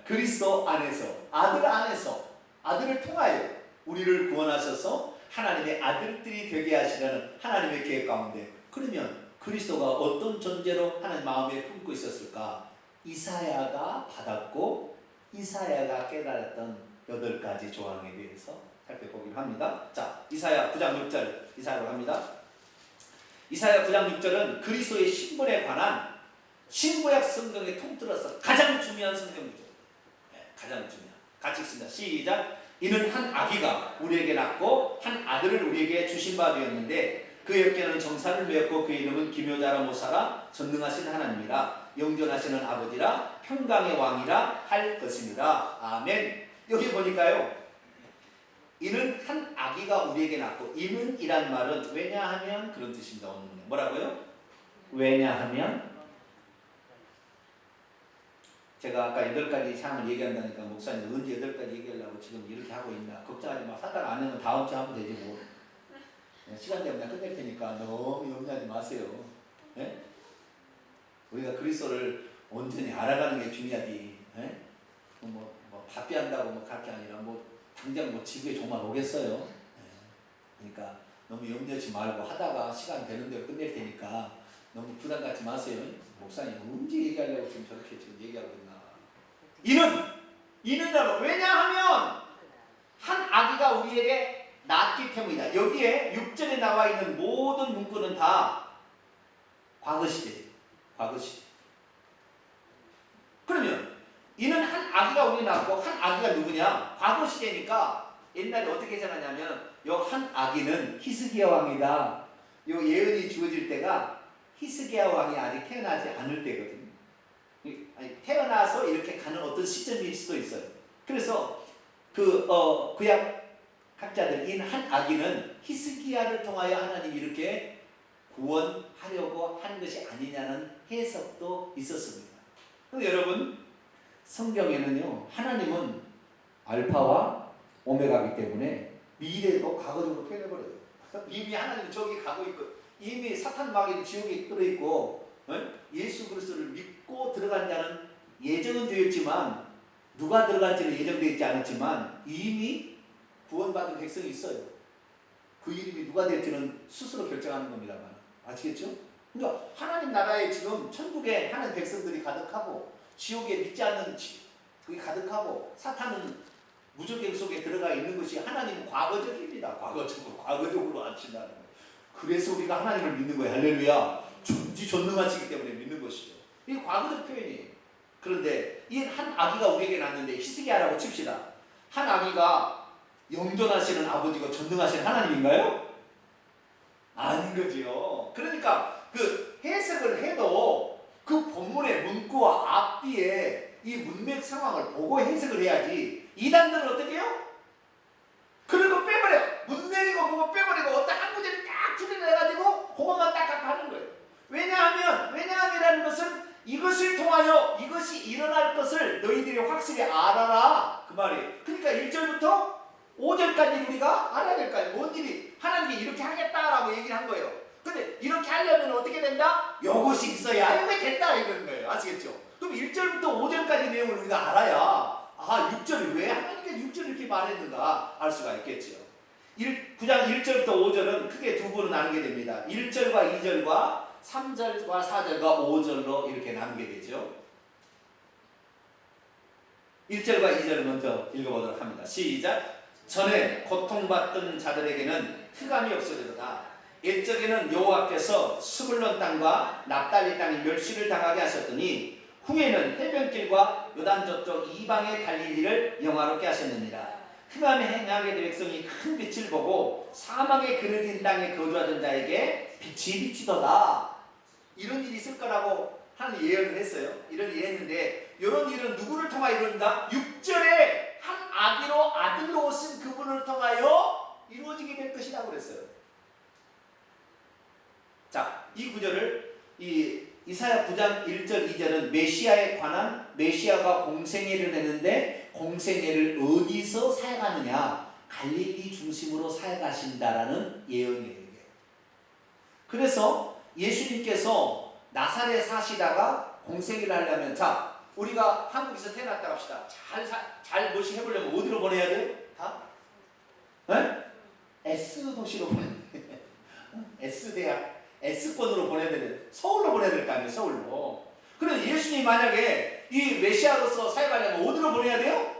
[SPEAKER 1] 그리스도 안에서 아들 안에서 아들을 통하여 우리를 구원하셔서 하나님의 아들들이 되게 하시려는 하나님의 계획 가운데 그러면 그리스도가 어떤 존재로 하나님 마음에 품고 있었을까? 이사야가 받았고 이사야가 깨달았던 8가지 조항에 대해서 살펴보기로 합니다. 자, 이사야 9장 6절 이사야로 갑니다. 이사야 9장 6절은 그리스도의 신분에 관한 신구약 성경에 통틀어서 가장 중요한 성경이죠. 가장 중요한. 같이 읽습니다. 시작. 이는 한 아기가 우리에게 낳고 한 아들을 우리에게 주신 바 되었는데 그의 어깨는 정사를 메었고 그의 이름은 기묘자라 모사라 전능하신 하나님이라 영존하시는 아버지라 평강의 왕이라 할 것입니다. 아멘. 여기 보니까요. 이는 한 아기가 우리에게 낳고 이는이란 말은 왜냐하면 그런 뜻입니다. 오늘은 뭐라고요? 왜냐하면 제가 아까 8가지 사항을 얘기한다니까 목사님 언제 8가지 얘기하려고 지금 이렇게 하고 있나 걱정하지 마. 하다가 안 하면 다음 주 하면 되지 뭐. 시간 되면 끝낼 테니까 너무 염려하지 마세요. 네? 우리가 그리스도를 온전히 알아가는 게 중요하지. 네? 뭐 바삐한다고 뭐 갈 게 아니라 뭐 당장 뭐 지구에 정말 오겠어요. 네. 그러니까 너무 염려하지 말고 하다가 시간 되는 대로 끝낼 테니까 너무 부담 갖지 마세요. 목사님 언제 얘기하려고 지금 저렇게 지금 얘기하고 있나. 이는이라고. 왜냐하면 한 아기가 우리에게 낳았기 때문이다. 여기에 6절에 나와 있는 모든 문구는 다 과거시제. 그러면 이는 한 아기가 우리 낳았고 한 아기가 누구냐? 과거시제니까 옛날에 어떻게 생각하냐면 요 한 아기는 히스기야 왕이다. 요 예언이 주어질 때가 히스기야 왕이 아직 태어나지 않을 때거든요. 태어나서 이렇게 가는 어떤 시점일 수도 있어요. 그래서 구약 학자들 이 한 아기는 히스기야를 통하여 하나님이 이렇게 구원하려고 하는 것이 아니냐는 해석도 있었습니다. 그런데 여러분 성경에는요 하나님은 알파와 오메가이기 때문에 미래도 과거적으로 표현해버려요. 이미 하나님은 저기 가고 있고 이미 사탄 마귀는 지옥에 들어있고 예수 그리스도를 믿고 들어간 자는 예정은 되었지만 누가 들어갈지는 예정되어 있지 않았지만 이미 구원받은 백성이 있어요. 그 이름이 누가 될지는 스스로 결정하는 겁니다만 아시겠죠? 그러니까 하나님 나라에 지금 천국에 하나님 백성들이 가득하고 지옥에 믿지 않는 그게 가득하고 사탄은 무적행 속에 들어가 있는 것이 하나님은 과거적입니다. 과거적으로 안친다는 거예요. 그래서 우리가 하나님을 믿는 거예요. 할렐루야. 전지전능하시기 때문에 믿는 것이죠. 이게 과거적 표현이에요. 그런데 이 한 아기가 우리에게 낳았는데 히스기야라고 칩시다. 한 아기가 영존하시는 아버지고 전능하시는 하나님인가요? 아닌 거지요. 그러니까 그 해석을 해도 그 본문의 문구와 앞뒤에 이 문맥 상황을 보고 해석을 해야지 이단들은 어떻게 해요? 그리고 빼버려. 문맥이고 뭐고 빼버리고 어떤 한 구절을 딱 줄여내가지고 그것만 딱딱 하는 거예요. 왜냐하면이라는 것은 이것을 통하여 이것이 일어날 것을 너희들이 확실히 알아라 그 말이에요. 그러니까 1절부터 5절까지 우리가 알아야 될 거 아니에요. 뭔 일이 하나님이 이렇게 하겠다라고 얘기를 한 거예요. 근데 이렇게 하려면 어떻게 된다? 요것이 있어야 이게 됐다 이런 거예요. 아시겠죠? 그럼 1절부터 5절까지 내용을 우리가 알아야 6절이 왜 하나님께서 6절 이렇게 말했는가 알 수가 있겠죠. 9장 1절부터 5절은 크게 두 부로 나누게 됩니다. 1절과 2절과 3절과 4절과 5절로 이렇게 나누게 되죠. 1절과 2절을 먼저 읽어보도록 합니다. 시작. 전에 고통받던 자들에게는 흑암이 없어지도다. 옛적에는 여호와께서 스불론 땅과 납달리 땅이 멸시를 당하게 하셨더니 후에는 해변길과 요단 저쪽 이방의 갈릴리를 영화롭게 하셨느니라. 흑암에 행하게 된 백성이 큰 빛을 보고 사막에 그늘진 땅에 거주하던 자에게 빛이 비치도다. 이런 일이 있을 거라고 하는 예언을 했어요. 이런 일을 했는데 이런 일은 누구를 통하여 이룬다? 6절에 한 아들로 오신 그분을 통하여 이루어지게 될 것이라고 그랬어요. 자, 이 구절을 이사야 9장 1절 2절은 메시아에 관한 메시아가 공생애를 했는데 공생애를 어디서 사역하느냐? 갈릴리 중심으로 사역하신다라는 예언이에요. 그래서 예수님께서 나사렛에 사시다가 공생애를 하려면 자 우리가 한국에서 태어났다고 합시다. 잘 뭐시 해보려면 어디로 보내야 돼요? 다? 네? S도시로 보내야 돼요. S대학 S권으로 보내야 되는데 서울로 보내야 될 거 아니에요. 서울로. 그래서 예수님이 만약에 이 메시아로서 사역하려면 어디로 보내야 돼요?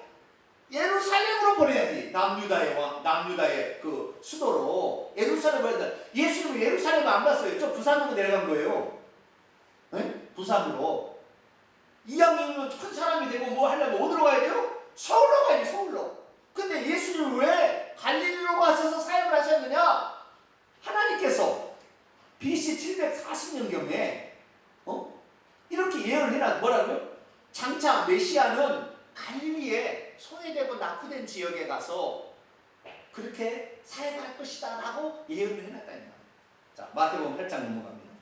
[SPEAKER 1] 예루살렘으로 보내야지. 남유다의 그 수도로 예루살렘 보내야 돼. 예수님은 예루살렘 안 갔어요. 저 부산으로 내려간 거예요. 네? 부산으로. 이왕이면 큰 사람이 되고 뭐 하려면 어디로 가야 돼요? 서울로 가야지. 서울로. 근데 예수님은 왜 갈릴리로 가셔서 사역을 하셨느냐? 하나님께서 BC 740년경에 이렇게 예언을 해놨 뭐라고요? 장차 메시아는 갈릴리에 소외되고 낙후된 지역에 가서 그렇게 사역할 것이다 라고 예언을 해놨다는 거예요. 자, 마태복음 8장 넘어갑니다.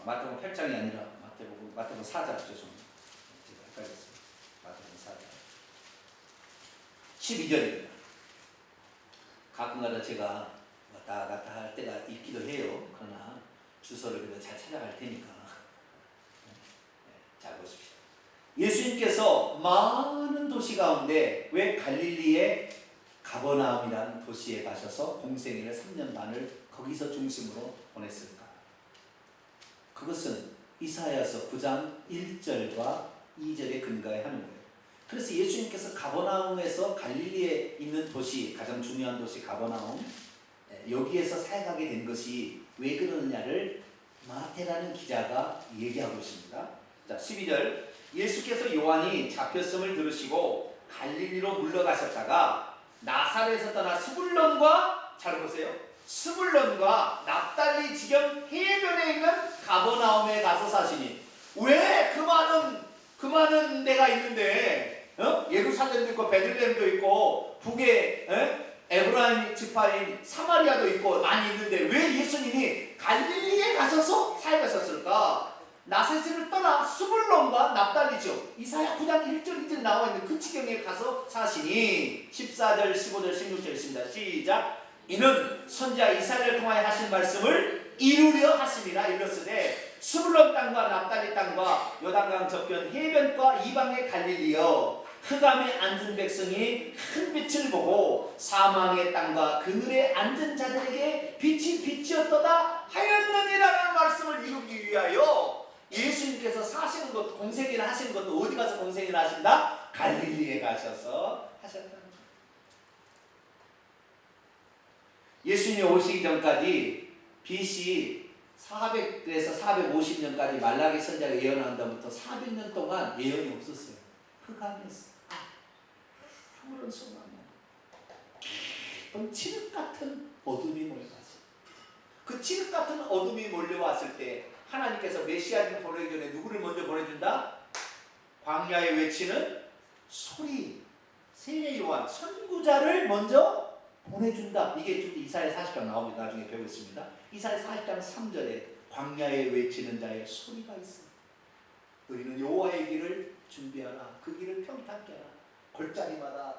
[SPEAKER 1] 마태복음 8장이 아니라 마태복음 4장 죄송합니다. 제가 헷갈렸습니다. 마태복음 4장 12절입니다. 가끔가다 제가 왔다 갔다 할 때가 있기도 해요. 그러나 주소를 그래도 잘 찾아갈 테니까 잘 보십시오. 예수님께서 많은 도시 가운데 왜 갈릴리의 가버나움이라는 도시에 가셔서 공생애를 3년 반을 거기서 중심으로 보냈을까? 그것은 이사야서 9장 1절과 2절에 근거해 하는 거예요. 그래서 예수님께서 가버나움에서 갈릴리에 있는 도시, 가장 중요한 도시 가버나움, 여기에서 사역하게 된 것이 왜 그러느냐를 마태라는 기자가 얘기하고 있습니다. 자, 12절. 예수께서 요한이 잡혔음을 들으시고 갈릴리로 물러가셨다가 나사렛에서 떠나 스불론과, 잘 보세요, 스불론과 납달리 지경 해변에 있는 가버나움에 가서 사시니. 왜 그 많은 데가 있는데 예루살렘도 있고 베들레헴도 있고 북에 에브라임 지파인 사마리아도 있고 많이 있는데 왜 예수님이 갈릴리에 가셔서 사역하셨을까? 나세스를 떠나 스불론과 납달리죠. 이사야 9장 1절 2절 나와 있는 그 지경에 가서 사시니. 14절 15절 16절 있습니다. 시작. 이는 선지자 이사야를 통하여 하신 말씀을 이루려 하심이라. 이르렀으되 스불론 땅과 납달리 땅과 요단강 저편 해변과 이방의 갈릴리여 흑암에 앉은 백성이 큰 빛을 보고 사망의 땅과 그늘에 앉은 자들에게 빛이 빛이었도다 하였느니라는 말씀을 이루기 위하여 예수님께서 사시는 것, 공생애를 하시는 것도 어디 가서 공생애를 하신다? 갈릴리에 가셔서 하셨다는 거예요. 예수님이 오시기 전까지 BC 400에서 450년까지 말라기 선지자가 예언한 다음부터 400년 동안 예언이 없었어요. 흑암이었어요. 아무런 소망이 없는 칠흑 같은 어둠이 몰려왔어요. 그 칠흑 같은 어둠이 몰려왔을 때 하나님께서 메시아를 보내기 전에 누구를 먼저 보내준다? 광야에 외치는 소리, 세례 요한, 선구자를 먼저 보내준다. 이게 좀 이사야 40장 나옵니다. 나중에 배우겠습니다. 이사야 40장 3절에 광야에 외치는 자의 소리가 있어. 너희는 여호와의 길을 준비하라. 그 길을 평탄케 하라. 골짜기마다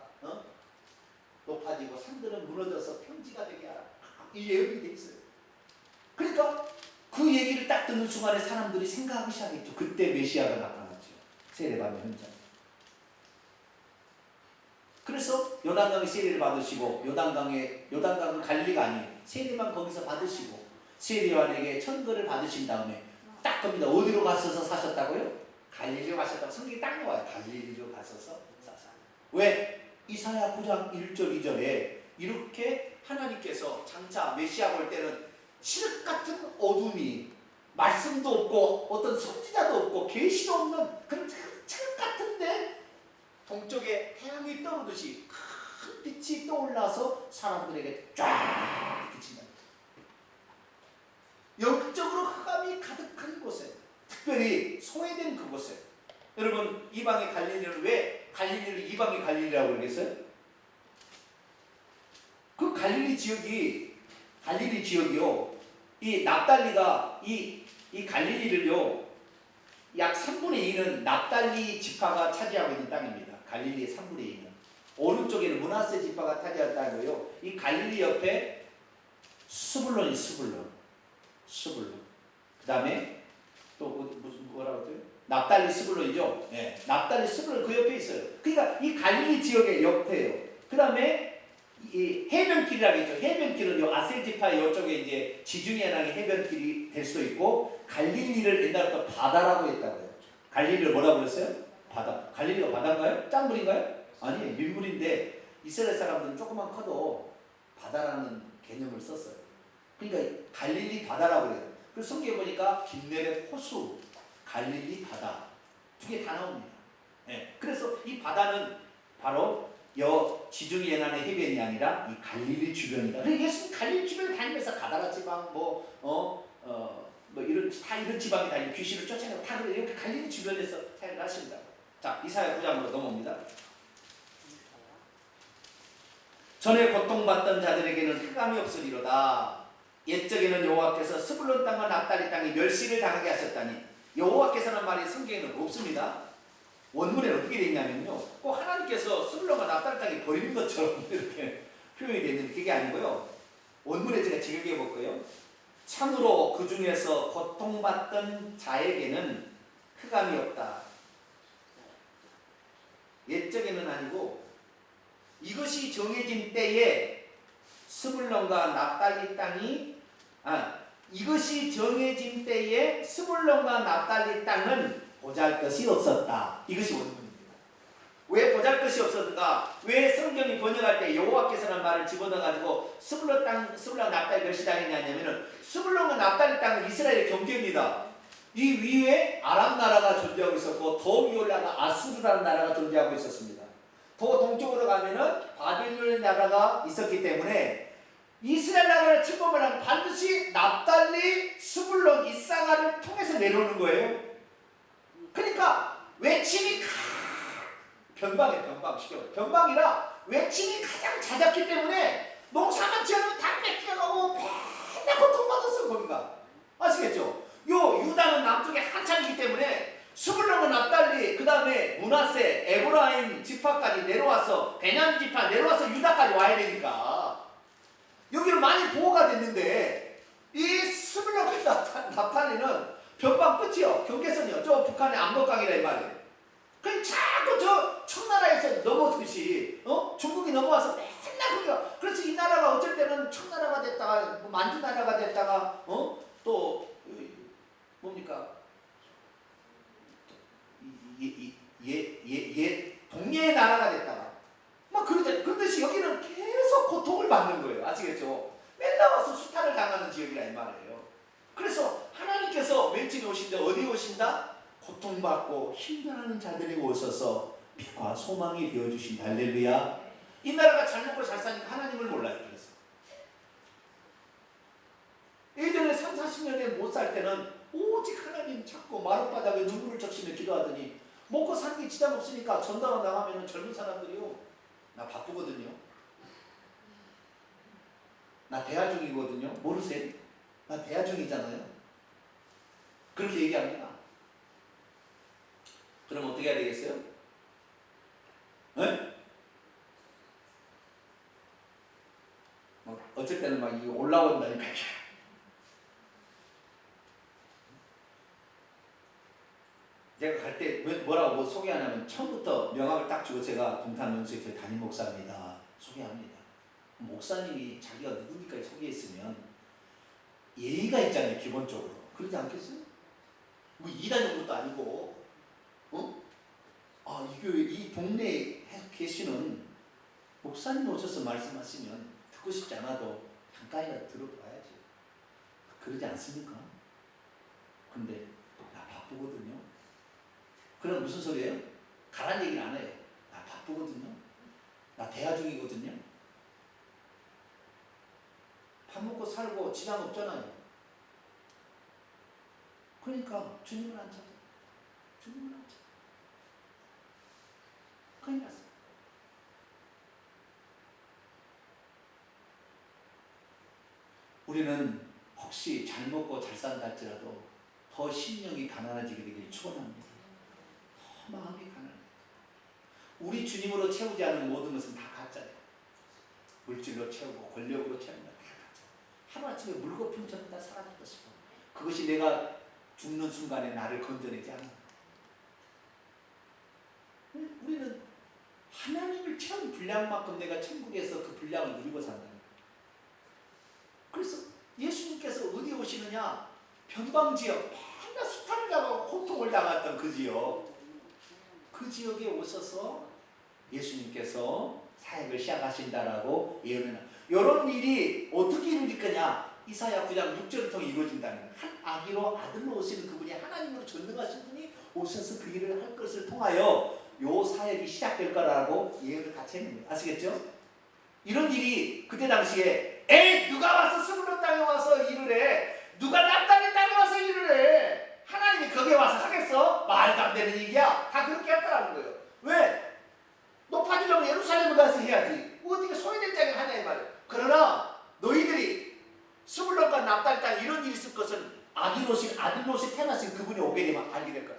[SPEAKER 1] 높아지고 산들은 무너져서 평지가 되게 하라. 이 예언이 돼 있어요. 그러니까 그 얘기를 딱 듣는 순간에 사람들이 생각하기 시작했죠. 그때 메시아가 나타났죠. 세례받는 현장. 그래서 요단강에 세례를 받으시고 요단강은 갈릴리가 아니에요. 세례만 거기서 받으시고 세례 요한에게 천거를 받으신 다음에 딱 겁니다. 어디로 가셔서 사셨다고요? 갈릴리로 가셨다고 성경이 딱 나와요. 갈릴리로 가셔서 사셨다. 왜? 이사야 9장 1절 2절에 이렇게 하나님께서 장차 메시아 볼 때는 칠흑 같은 어둠이 말씀도 없고 어떤 선지자도 없고 계시도 없는 그런 칠흑 같은데 동쪽에 태양이 떠오르듯이 큰 빛이 떠올라서 사람들에게 쫙 비친다. 영적으로 흑암이 가득한 곳에, 특별히 소외된 그곳에. 여러분, 이방의 갈릴리를 왜 갈릴리를 이방의 갈릴리라고 그러겠어요? 그 갈릴리 지역이요, 이 납달리가 이 갈릴리를요, 약 3분의 2는 납달리 지파가 차지하고 있는 땅입니다. 갈릴리의 3분의 2는. 오른쪽에는 므낫세 지파가 차지할 땅이고요. 이 갈릴리 옆에 스불론이 스불론. 그 다음에 또 무슨 뭐라고 해요? 납달리 스불론이죠. 네, 납달리 스불론 그 옆에 있어요. 그러니까 이 갈릴리 지역의 옆에요. 그 다음에 이 해변길이라고 했죠. 해변길은 요 아셀 지파의 이쪽에 이제 지중해 해상의 해변길이 될 수도 있고, 갈릴리를 옛날부터 바다라고 했다고요. 갈릴리를 뭐라고 그랬어요? 바다. 갈릴리가 바다인가요? 짠물인가요? 아니에요. 밀물인데 이스라엘 사람들은 조금만 커도 바다라는 개념을 썼어요. 그러니까 갈릴리 바다라고 그래요. 그래서 성경에 보니까 긴네렛 호수, 갈릴리 바다 두 개 다 나옵니다. 네. 그래서 이 바다는 바로 지중해 연안의 해변이 아니라 이 갈릴리 주변이다. 그래서 예수님 갈릴리 주변에 다니면서 가다라 지방 이런 지방이 다니고 귀신을 쫓아내고 다 이렇게 갈릴리 주변에서 사역을 하십니다. 자, 이사야 9장으로 넘어옵니다. 전에 고통받던 자들에게는 흑암이 없으리로다. 옛적에는 여호와께서 스불론 땅과 납달리 땅에 멸시를 당하게 하셨다니. 여호와께서는 말이 성경에는 없습니다. 원문에 어떻게 되어 있냐면요, 꼭 하나님께서 스불론과 납달리 땅에 버리는 것처럼 이렇게 표현이 되어 있는데 그게 아니고요. 원문에 제가 직역해 볼게요. 참으로 그 중에서 고통받던 자에게는 흑암이 없다. 옛적에는 아니고 이것이 정해진 때에 스불론과 납달리 땅이 이것이 정해진 때에 스불론과 납달리 땅은 보잘것이 없었다. 이것이 원문입니다. 왜 보잘것이 없었는가? 왜 성경이 번역할 때 여호와께서라는 말을 집어넣어가지고 스불론 땅, 스불론 납달리 멸시당했냐면은 스불론과 납달리 땅은 이스라엘의 경계입니다. 이 위에 아람 나라가 존재하고 있었고 더 위에 올라가 아수르라는 나라가 존재하고 있었습니다. 더 동쪽으로 가면은 바빌론의 나라가 있었기 때문에 이스라엘 나라를 침범을 하면 반드시 납달리, 스불론, 이사가를 통해서 내려오는 거예요. 그러니까 외침이 변방이라 외침이 가장 잦았기 때문에 농사만 지어도 다 뺏겨가고 맨날 고통받았어 거기가. 아시겠죠? 유다는 남쪽에 한참이기 때문에 스불론과 납달리, 그 다음에 므낫세, 에브라임 지파까지 내려와서 베냐민 지파 내려와서 유다까지 와야 되니까 여기는 많이 보호가 됐는데 이 스불론과 납달리는 변방 끝이요, 경계선이요. 저 북한의 압록강이라 이 말이에요. 그럼 자꾸 저 청나라에서 넘어오듯이 중국이 넘어와서 맨날 거기가. 그래서 이 나라가 어쩔 때는 청나라가 됐다가 만주나라가 됐다가 또 뭡니까? 동해의 나라가 됐다가 막 그러듯이 여기는 계속 고통을 받는 거예요. 아시겠죠? 맨날 와서 수탈을 당하는 지역이라 이 말이에요. 그래서 오신다. 어디에 오신다? 고통받고 힘들어하는 자들에게 오셔서 빛과 소망이 되어주신다. 할렐루야. 이 나라가 잘 먹고 잘 사니까 하나님을 몰라요. 그래서 예전에 3, 40년에 못 살 때는 오직 하나님 찾고 마룻바닥에 눈물을 적시며 기도하더니 먹고 사는 게 지장 없으니까 전당을 나가면 젊은 사람들이요, 나 바쁘거든요, 나 대화 중이거든요. 모르세요? 나 대화 중이잖아요. 그렇게 얘기합니다. 그럼 어떻게 해야 되겠어요? 네? 어쩔 때는 막 이게 올라온다니까. 제가 갈 때 뭐라고 뭐 소개하냐면 처음부터 명함을 딱 주고 제가 동탄명수의 교회 담임 목사입니다. 소개합니다. 목사님이 자기가 누구니까 소개했으면 예의가 있잖아요. 기본적으로. 그러지 않겠어요? 뭐 이단 정도도 아니고, 이 교회 이 동네에 계시는 목사님 오셔서 말씀하시면 듣고 싶지 않아도 잠깐이라도 들어봐야지. 그러지 않습니까? 근데 나 바쁘거든요. 그럼 무슨 소리예요? 가란 얘기는 안 해요. 나 바쁘거든요. 나 대화 중이거든요. 밥 먹고 살고 지장 없잖아요. 그러니까 주님을 안 찾아. 주님을 안 찾아. 큰일 났어. 우리는 혹시 잘 먹고 잘 산다 할지라도 더 심령이 가난해지게 되길 축원합니다. 더 마음이 가난해. 우리 주님으로 채우지 않은 모든 것은 다 가짜예요. 물질로 채우고 권력으로 채우는 건 다 가짜. 하루아침에 물거품 전부 다 사라지고 싶어. 그것이 내가 죽는 순간에 나를 건져내지 않아. 우리는 하나님을 채운 분량만큼 내가 천국에서 그 분량을 누리고 산다. 그래서 예수님께서 어디 오시느냐? 변방지역, 맨날 수탈을 당하고 고통을 당했던 그 지역, 그 지역에 오셔서 예수님께서 사역을 시작하신다라고 예언해요. 이런 일이 어떻게 이루어질 거냐? 이사야 9장 6절을 통해 이루어진다는 거예요. 한 아기로 아들로 오시는 그분이 하나님으로 전능하신 분이 오셔서 그 일을 할 것을 통하여 요 사역이 시작될 거라고 예언을 같이 했는 거예요. 아시겠죠? 이런 일이 그때 당시에 누가 와서 스불론 땅에 와서 일을 해? 누가 납달리 땅에 와서 일을 해? 하나님이 거기에 와서 하겠어? 말도 안 되는 얘기야. 다 그렇게 했다라는 거예요. 왜? 높아지려면 예루살렘에 가서 해야지. 어떻게 소외된 땅에 하냐 이 말이에요. 그러나 너희들이 스불론과 납달리 땅에 이런 일이 있을 것은 아기로신 아들로신 태어나신 그분이 오게 되면 알게 될 거야.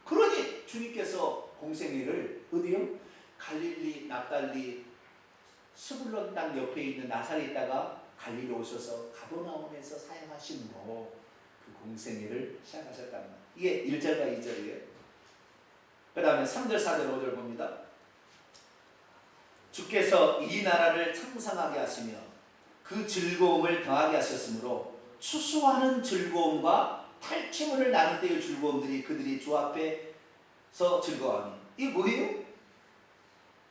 [SPEAKER 1] 그러니 주님께서 공생애를 어디요? 갈릴리, 납달리, 스불론 땅 옆에 있는 나사렛에 있다가 갈릴리 오셔서 가버나움에서 사역하심으로 그 공생애를 시작하셨다는 거예요. 이게 1절과 2절이에요. 그 다음에 3절, 4절, 5절 봅니다. 주께서 이 나라를 창성하게 하시며 그 즐거움을 더하게 하셨으므로 추수하는 즐거움과 탈취물을 나눌 때의 즐거움들이 그들이 주 앞에서 즐거워하니. 이게 뭐예요?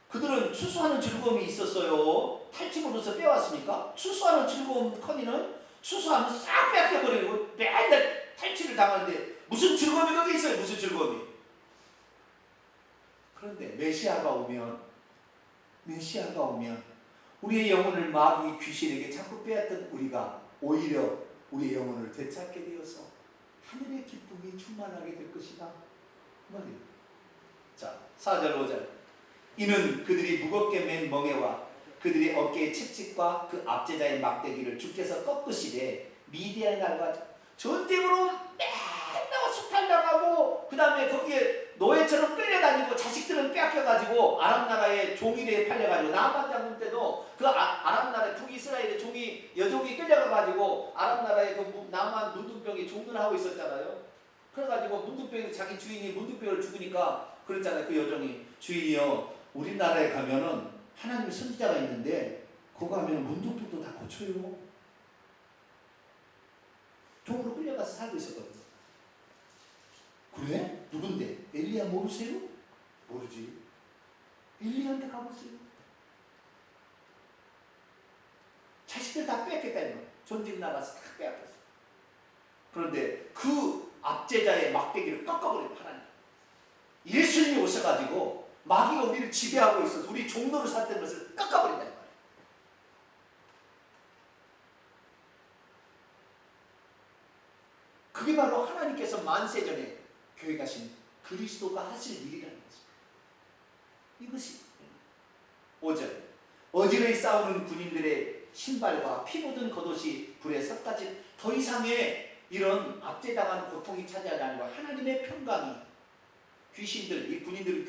[SPEAKER 1] 그들은 추수하는 즐거움이 있었어요. 탈취물로서 빼왔습니까? 추수하는 즐거움 커니는 추수하면 싹 뺏겨버리고 맨날 탈취를 당하는데 무슨 즐거움이 거기 있어요? 무슨 즐거움이? 그런데 메시아가 오면 우리의 영혼을 마귀 귀신에게 자꾸 빼앗던 우리가 오히려 우리의 영혼을 되찾게 되어서 하늘의 기쁨이 충만하게 될 것이다. 말이에요. 자, 4절 5절. 이는 그들이 무겁게 맨 멍에와 그들이 어깨의 채찍과 그 압제자의 막대기를 주께서 꺾으시되 미디안의 날과 전쟁으로 맨날 수탈당하고 그 다음에 거기에 노예처럼 끌려다니고 자식들은 뺏겨가지고 아람 나라의 종이래에 팔려가지고 나만 장군 때도 그 아람 나라의 북이스라엘의 종이 여종이 끌려가가지고 아람 나라의 그 남한 문둥병이 종을 하고 있었잖아요. 그래가지고 문둥병이 자기 주인이 문둥병을 죽으니까 그랬잖아요. 그 여종이 주인이요 우리나라에 가면은 하나님의 선지자가 있는데 거기 가면 문둥병도 다 고쳐요. 종으로 끌려가서 살고 있었거든요. 그래? 누군데? 엘리야 모르세요? 모르지. 엘리야한테 가보세요. 자식들 다 뺏겠다는 거예요. 전쟁 나가서 다 빼앗겼어. 그런데 그 압제자의 막대기를 꺾어버린 하나님. 예수님이 오셔가지고 마귀가 우리를 지배하고 있어서 우리 종로를 샀던 것을 꺾어버린다 이 말이에요. 그게 바로 하나님께서 만세전에 계획하신 그리스도가 하실 일이라는 거죠. 이것이 5절 어지러이 싸우는 군인들의 신발과 피 묻은 겉옷이 불에 섞까지 더 이상의 이런 압제당하는 고통이 차지하지 않고 하나님의 평강이 귀신들, 이 군인들의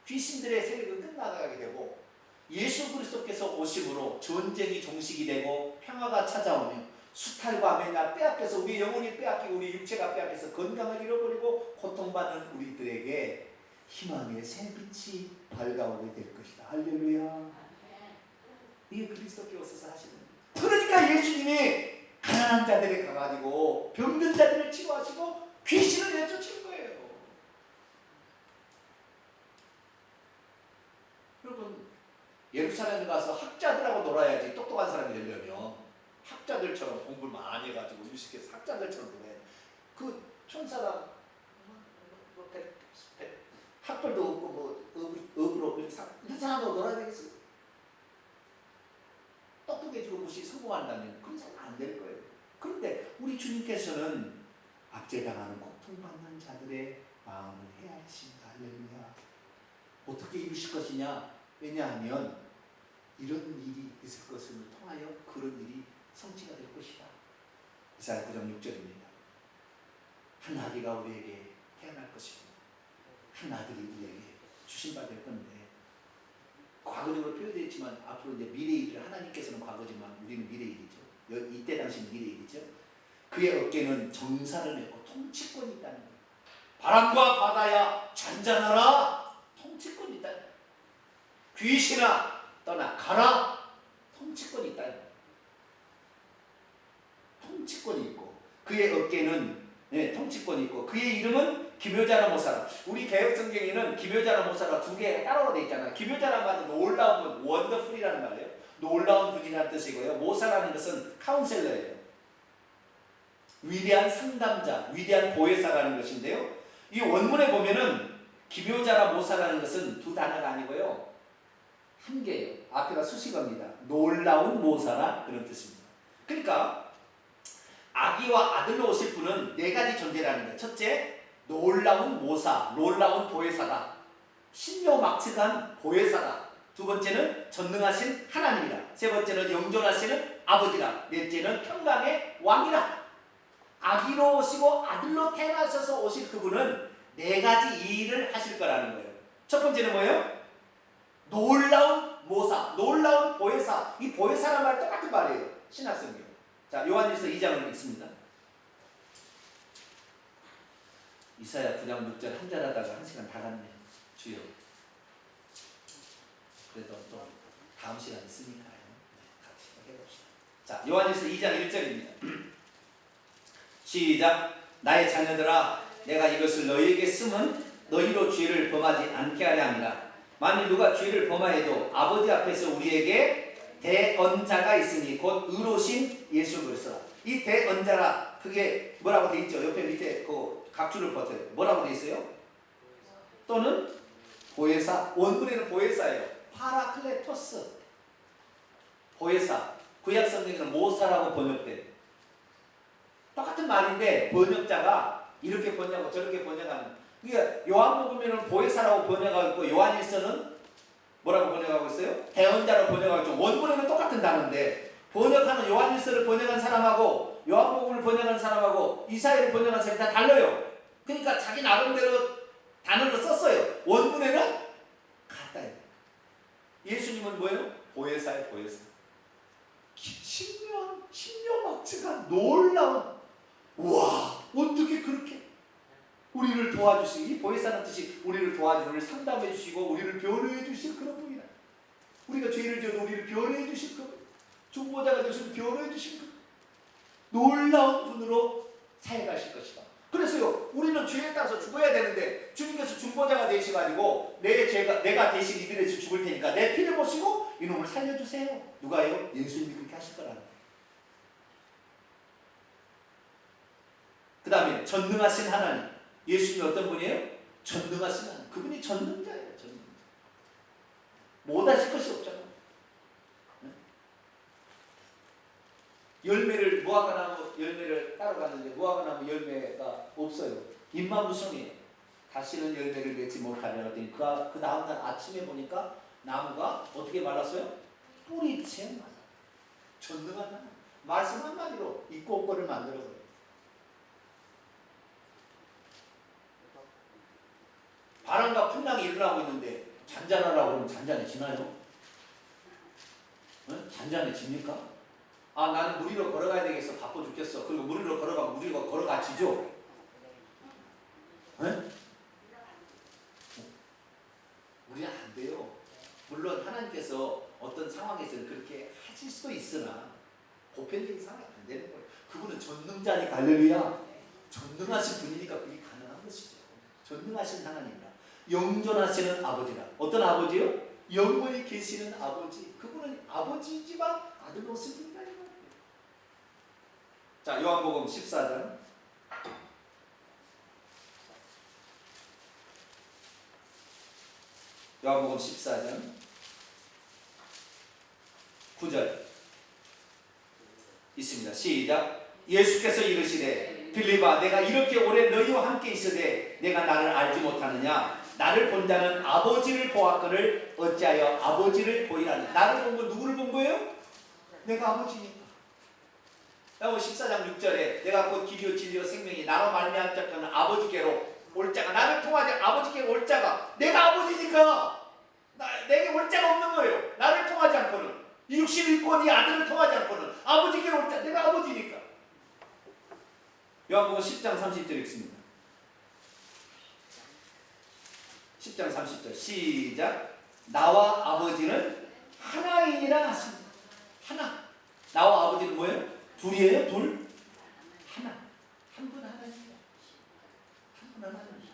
[SPEAKER 1] 귀신들의 세력은 끝나가게 되고 예수 그리스도께서 오심으로 전쟁이 종식이 되고 평화가 찾아오며 수탈과 매나 빼앗겨서 우리 영혼이 빼앗기고 우리 육체가 빼앗겨서 건강을 잃어버리고 고통받는 우리들에게 희망의 새빛이 밝아오게 될 것이다. 할렐루야. 이게 그리스도께 오셔서 하시는 거예요. 그러니까 예수님이 가난한 자들에 가가지고 병든 자들을 치료하시고 귀신을 내쫓은 거예요. 여러분 예루살렘에 가서 학자들하고 놀아야지 똑똑한 사람이 되려면 학자들처럼 공부를 많이 해가지고 유식해서 학자들처럼 놀아야 돼. 그 천사가 학벌도 없고 뭐 업으로 이런 사람하고 놀아야 되겠어요? 똑똑해지고 무엇이 성공한다면 그런 사람 안 될 거예요. 그런데 우리 주님께서는 압제당하는 고통받는 자들의 마음을 헤아리신다. 할렐루야. 어떻게 이루실 것이냐? 왜냐하면 이런 일이 있을 것을 통하여 그런 일이 성취가 될 것이다. 이사야 9장 6절입니다. 한 아기가 우리에게 태어날 것이고 한 아들이 우리에게 주신받을 건데 과거적으로 표현되어 있지만 앞으로 이제 미래일을 하나님께서는 과거지만 우리는 미래일이죠. 이때 당시 미래일이죠. 그의 어깨는 정사를 메고 통치권이 있다는 거예요. 바람과 바다야 잔잔하라 통치권이 있다는 거예요. 귀신아 떠나 가라 통치권이 있다는 거예요. 통치권이 있고 그의 어깨는 통치권이 있고 그의 이름은 기묘자라 모사라. 우리 개혁 성경에는 기묘자라 모사라 두 개가 따로 되어 있잖아요. 기묘자란 말은 놀라운 분, 원더풀이라는 말이에요. 놀라운 분이라는 뜻이고요. 모사라는 것은 카운셀러예요. 위대한 상담자, 위대한 보혜사라는 것인데요. 이 원문에 보면은 기묘자라 모사라는 것은 두 단어가 아니고요. 한 개예요. 앞에가 수식어입니다. 놀라운 모사라 그런 뜻입니다. 그러니까 아기와 아들로 오실 분은 네 가지 존재라는 거예요. 첫째, 놀라운 모사, 놀라운 보혜사다. 신묘막측한 보혜사다. 두 번째는 전능하신 하나님이다. 세 번째는 영존하시는 아버지다. 넷째는 평강의 왕이다. 아기로 오시고 아들로 태어나셔서 오실 그분은 네 가지 일을 하실 거라는 거예요. 첫 번째는 뭐예요? 놀라운 모사, 놀라운 보혜사. 이 보혜사란 말 똑같은 말이에요. 신약성경. 자, 요한일서 2장을 읽습니다. 이사야 9장 6절 한 절 하다가 한 시간 다 갔네요. 주여. 그래도 또 다음 시간 있으니까요. 같이 해봅시다. 자, 요한일서 2장 1절입니다. 시작. 나의 자녀들아, 내가 이것을 너희에게 쓰면 너희로 죄를 범하지 않게 하려 합니다. 만일 누가 죄를 범하여도 아버지 앞에서 우리에게 대언자가 있으니 곧 의로우신 예수 그리스도라. 이 대언자라 그게 뭐라고 돼 있죠? 옆에 밑에 그 각주를 버텨요. 뭐라고 돼 있어요? 또는 보혜사. 원문에는 보혜사예요. 파라클레토스. 보혜사. 구약 성경에는 모사라고 번역돼요. 똑같은 말인데 번역자가 이렇게 번역하고 저렇게 번역하는. 그러니까 요한복음에는 보혜사라고 번역하고 있고 요한일서는 뭐라고 번역하고 있어요? 대언자로 번역하고 있죠. 원문에는 똑같은 단어인데 번역하는 요한일서를 번역한 사람하고 요한복음을 번역한 사람하고 이사야를 번역한 사람이 다 달라요. 그러니까 자기 나름대로 단어를 썼어요. 원문에는 같아요. 예수님은 뭐예요? 보혜사예요. 보혜사. 신묘막측한 놀라운. 와, 어떻게 그렇게 우리를 도와주시고, 이 보혜사는 뜻이 우리를 도와주고 우리를 상담해 주시고 우리를 변호해 주실 그런 분이라. 우리가 죄를 지어도 우리를 변호해 주실 그 중보자가 되시면 변호해 주실 그 놀라운 분으로 사역하실 것이다. 그래서요, 우리는 죄에 따라서 죽어야 되는데 주님께서 중보자가 되셔가지고 내가 대신 이들에서 죽을 테니까 내 피를 보시고 이놈을 살려주세요. 누가요? 예수님이 그렇게 하실 거라는 거예요. 전능하신 하나님. 예수님이 어떤 분이에요? 전능하신 하나님. 그분이 전능자예요. 전능자. 못하실 것이 없잖아요. 열매를 무화과나무 열매를 따러 갔는데 무화과나무 열매가 없어요. 입만무성이에요. 다시는 열매를 맺지 못하려 했더니 그 다음날 아침에 보니까 나무가 어떻게 말랐어요? 뿌리채 말라. 전능한 하나님. 말씀 한마디로 이 꽃벌을 만들어버려요. 바람과 풍랑이 일어나고 있는데 잔잔하라고 그러면 잔잔해지나요? 잔잔해집니까? 아, 나는 물 위로 걸어가야 되겠어. 바빠 죽겠어. 그리고 물 위로 걸어가면 물 위로 걸어가지죠. 네? 우리는 안 돼요. 물론 하나님께서 어떤 상황에서는 그렇게 하실 수도 있으나 보편적인 상황이 안 되는 거예요. 그분은 전능자니까. 할렐루야. 전능하신 분이니까 그게 가능한 것이죠. 전능하신 하나님이라. 영존하시는 아버지라. 어떤 아버지요? 영원히 계시는 아버지. 그분은 아버지이지만 아들로서 분이다. 자, 요한복음 14장. 요한복음 14장 9절 있습니다. 시작. 예수께서 이르시되 빌립아 내가 이렇게 오래 너희와 함께 있으되 내가 나를 알지 못하느냐? 나를 본 자는 아버지를 보았거늘 어찌하여 아버지를 보이라니. 나를 본 건 누구를 본 거예요? 내가 아버지니까. 14장 6절에 내가 곧 길이요 진리요 생명이 나로 말미암은 자는 아버지께로 올 자가 나를 통하지 아버지께로 올 자가 내가 아버지니까 내게 올 자가 없는 거예요. 나를 통하지 않고는 이 육신을 입고 네 아들을 통하지 않고는 아버지께로 올 자 내가 아버지니까. 요한복음 10장 30절 읽습니다. 10장 30절 시작. 나와 아버지는 하나이니라 하십니다. 하나. 나와 아버지는 뭐예요? 둘이에요? 둘? 하나. 한 분 하나입니다. 한 분 하나입니다.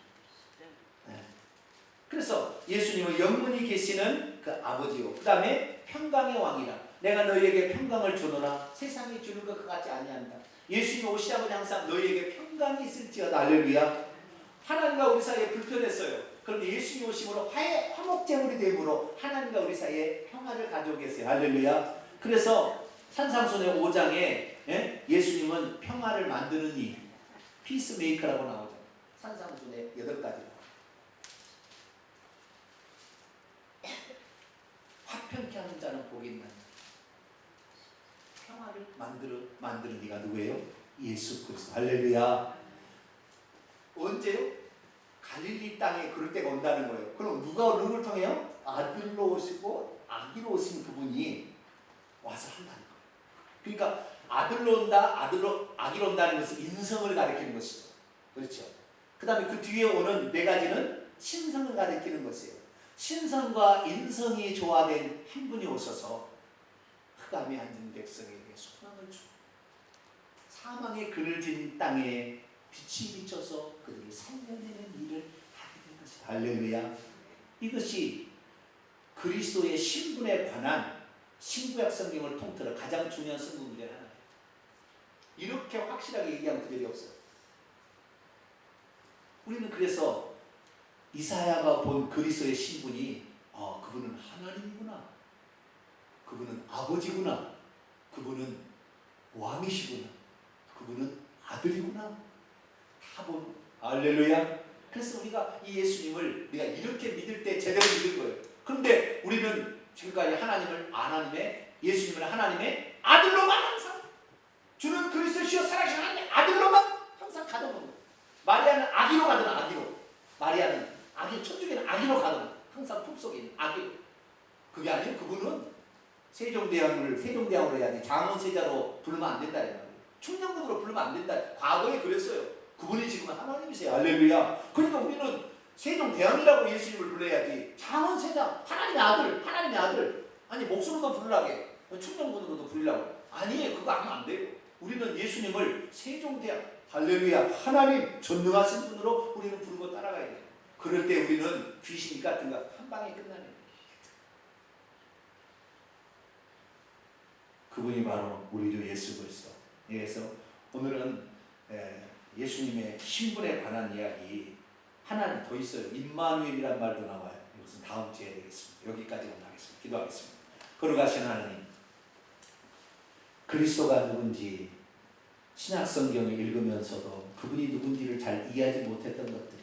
[SPEAKER 1] 네. 그래서 예수님은 영원히 계시는 그 아버지요. 그 다음에 평강의 왕이라. 내가 너희에게 평강을 주노라. 세상이 주는 것 같지 아니한다. 예수님이 오시자마자 항상 너희에게 평강이 있을지어다. 할렐루야. 하나님과 우리 사이에 불편했어요. 그런데 예수님이 오심으로 화목제물이 됨으로 하나님과 우리 사이에 평화를 가지고 계세요. 할렐루야. 그래서 산상순의 5장에 예수님은 평화를 만드는 이 피스메이커라고 나오죠. 산상순의 8가지. 화평케 하는 자는 복이 있나니. 평화를 만드는 이가 누구예요? 예수 그리스도. 할렐루야. 언제요? 갈릴리 땅에 그럴 때가 온다는 거예요. 그럼 누구를 통해요? 아들로 오시고 아기로 오신 그분이 와서 한다는 거예요. 그러니까 아들로 온다, 아기로 온다는 것은 인성을 가리키는 것이죠. 그렇죠. 그 다음에 그 뒤에 오는 4가지는 신성을 가리키는 것이에요. 신성과 인성이 조화된 한 분이 오셔서 흑암에 앉은 백성에게 소망을 주고 사망의 그늘진 땅에 빛이 비쳐서 그들을 살려내는 일을 하게 된 것이다. 할렐루야. 이것이 그리스도의 신분에 관한 신구약 성경을 통틀어 가장 중요한 성경 문제 하나예요. 이렇게 확실하게 얘기한 구절이 없어요. 우리는 그래서 이사야가 본 그리스도의 신분이 그분은 하나님이구나. 그분은 아버지구나. 그분은 왕이시구나. 그분은 아들이구나. 다 본. 할렐루야. 그래서 우리가 이 예수님을 우리가 이렇게 믿을 때 제대로 믿은 거예요. 그런데 우리는 지금까지 예수님을 하나님의 아들로만 항상 주는 그리스도시요 살아계신 하나님의 아들로만 항상 가둬놓은 거예요. 마리아는 아기로 가더라. 아기로. 마리아는 아기 천주교는 아기로 가더라. 항상 품속에 있는 아기로. 그게 아니에요. 그분은 세종대왕으로 해야지 장원세자로 부르면 안 된다. 충령군으로 부르면 안 된다. 과거에 그랬어요. 그분이 지금 하나님이세요. 할렐루야. 그러니까 우리는 세종대왕이라고 예수님을 불러야지 장원세자 하나님의 아들 아니 목소리도 부르라게 충령군으로도 부르려고 아니에요. 그거 하면 안 돼요. 우리는 예수님을 세종대왕 할렐루야 하나님 전능하신 분으로 우리는 부르고 따라가야 돼요. 그럴 때 우리는 귀신 같은 거 한 방에 끝나는 그분이 바로 우리 주 예수 그리스도. 그래서 오늘은 예수님의 신분에 관한 이야기 하나 더 있어요. 임마누엘이란 말도 나와요. 이것은 다음 주에 되겠습니다. 여기까지 하겠습니다. 기도하겠습니다. 거룩하신 하나님, 그리스도가 누군지 신약 성경을 읽으면서도 그분이 누군지를 잘 이해하지 못했던 것들이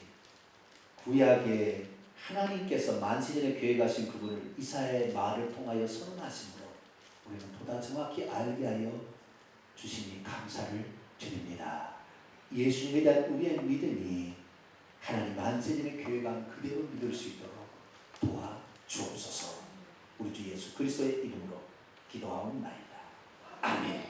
[SPEAKER 1] 구약에 하나님께서 만세전에 계획하신 그분을 이사야의 말을 통하여 선언하심으로 우리는 보다 정확히 알게 하여 주시니 감사를 드립니다. 예수님에 대한 우리의 믿음이 하나님 만세전에 계획한 그대로 믿을 수 있도록 도와 주옵소서. 우리 주 예수 그리스도의 이름으로 기도하옵나이다. 아멘.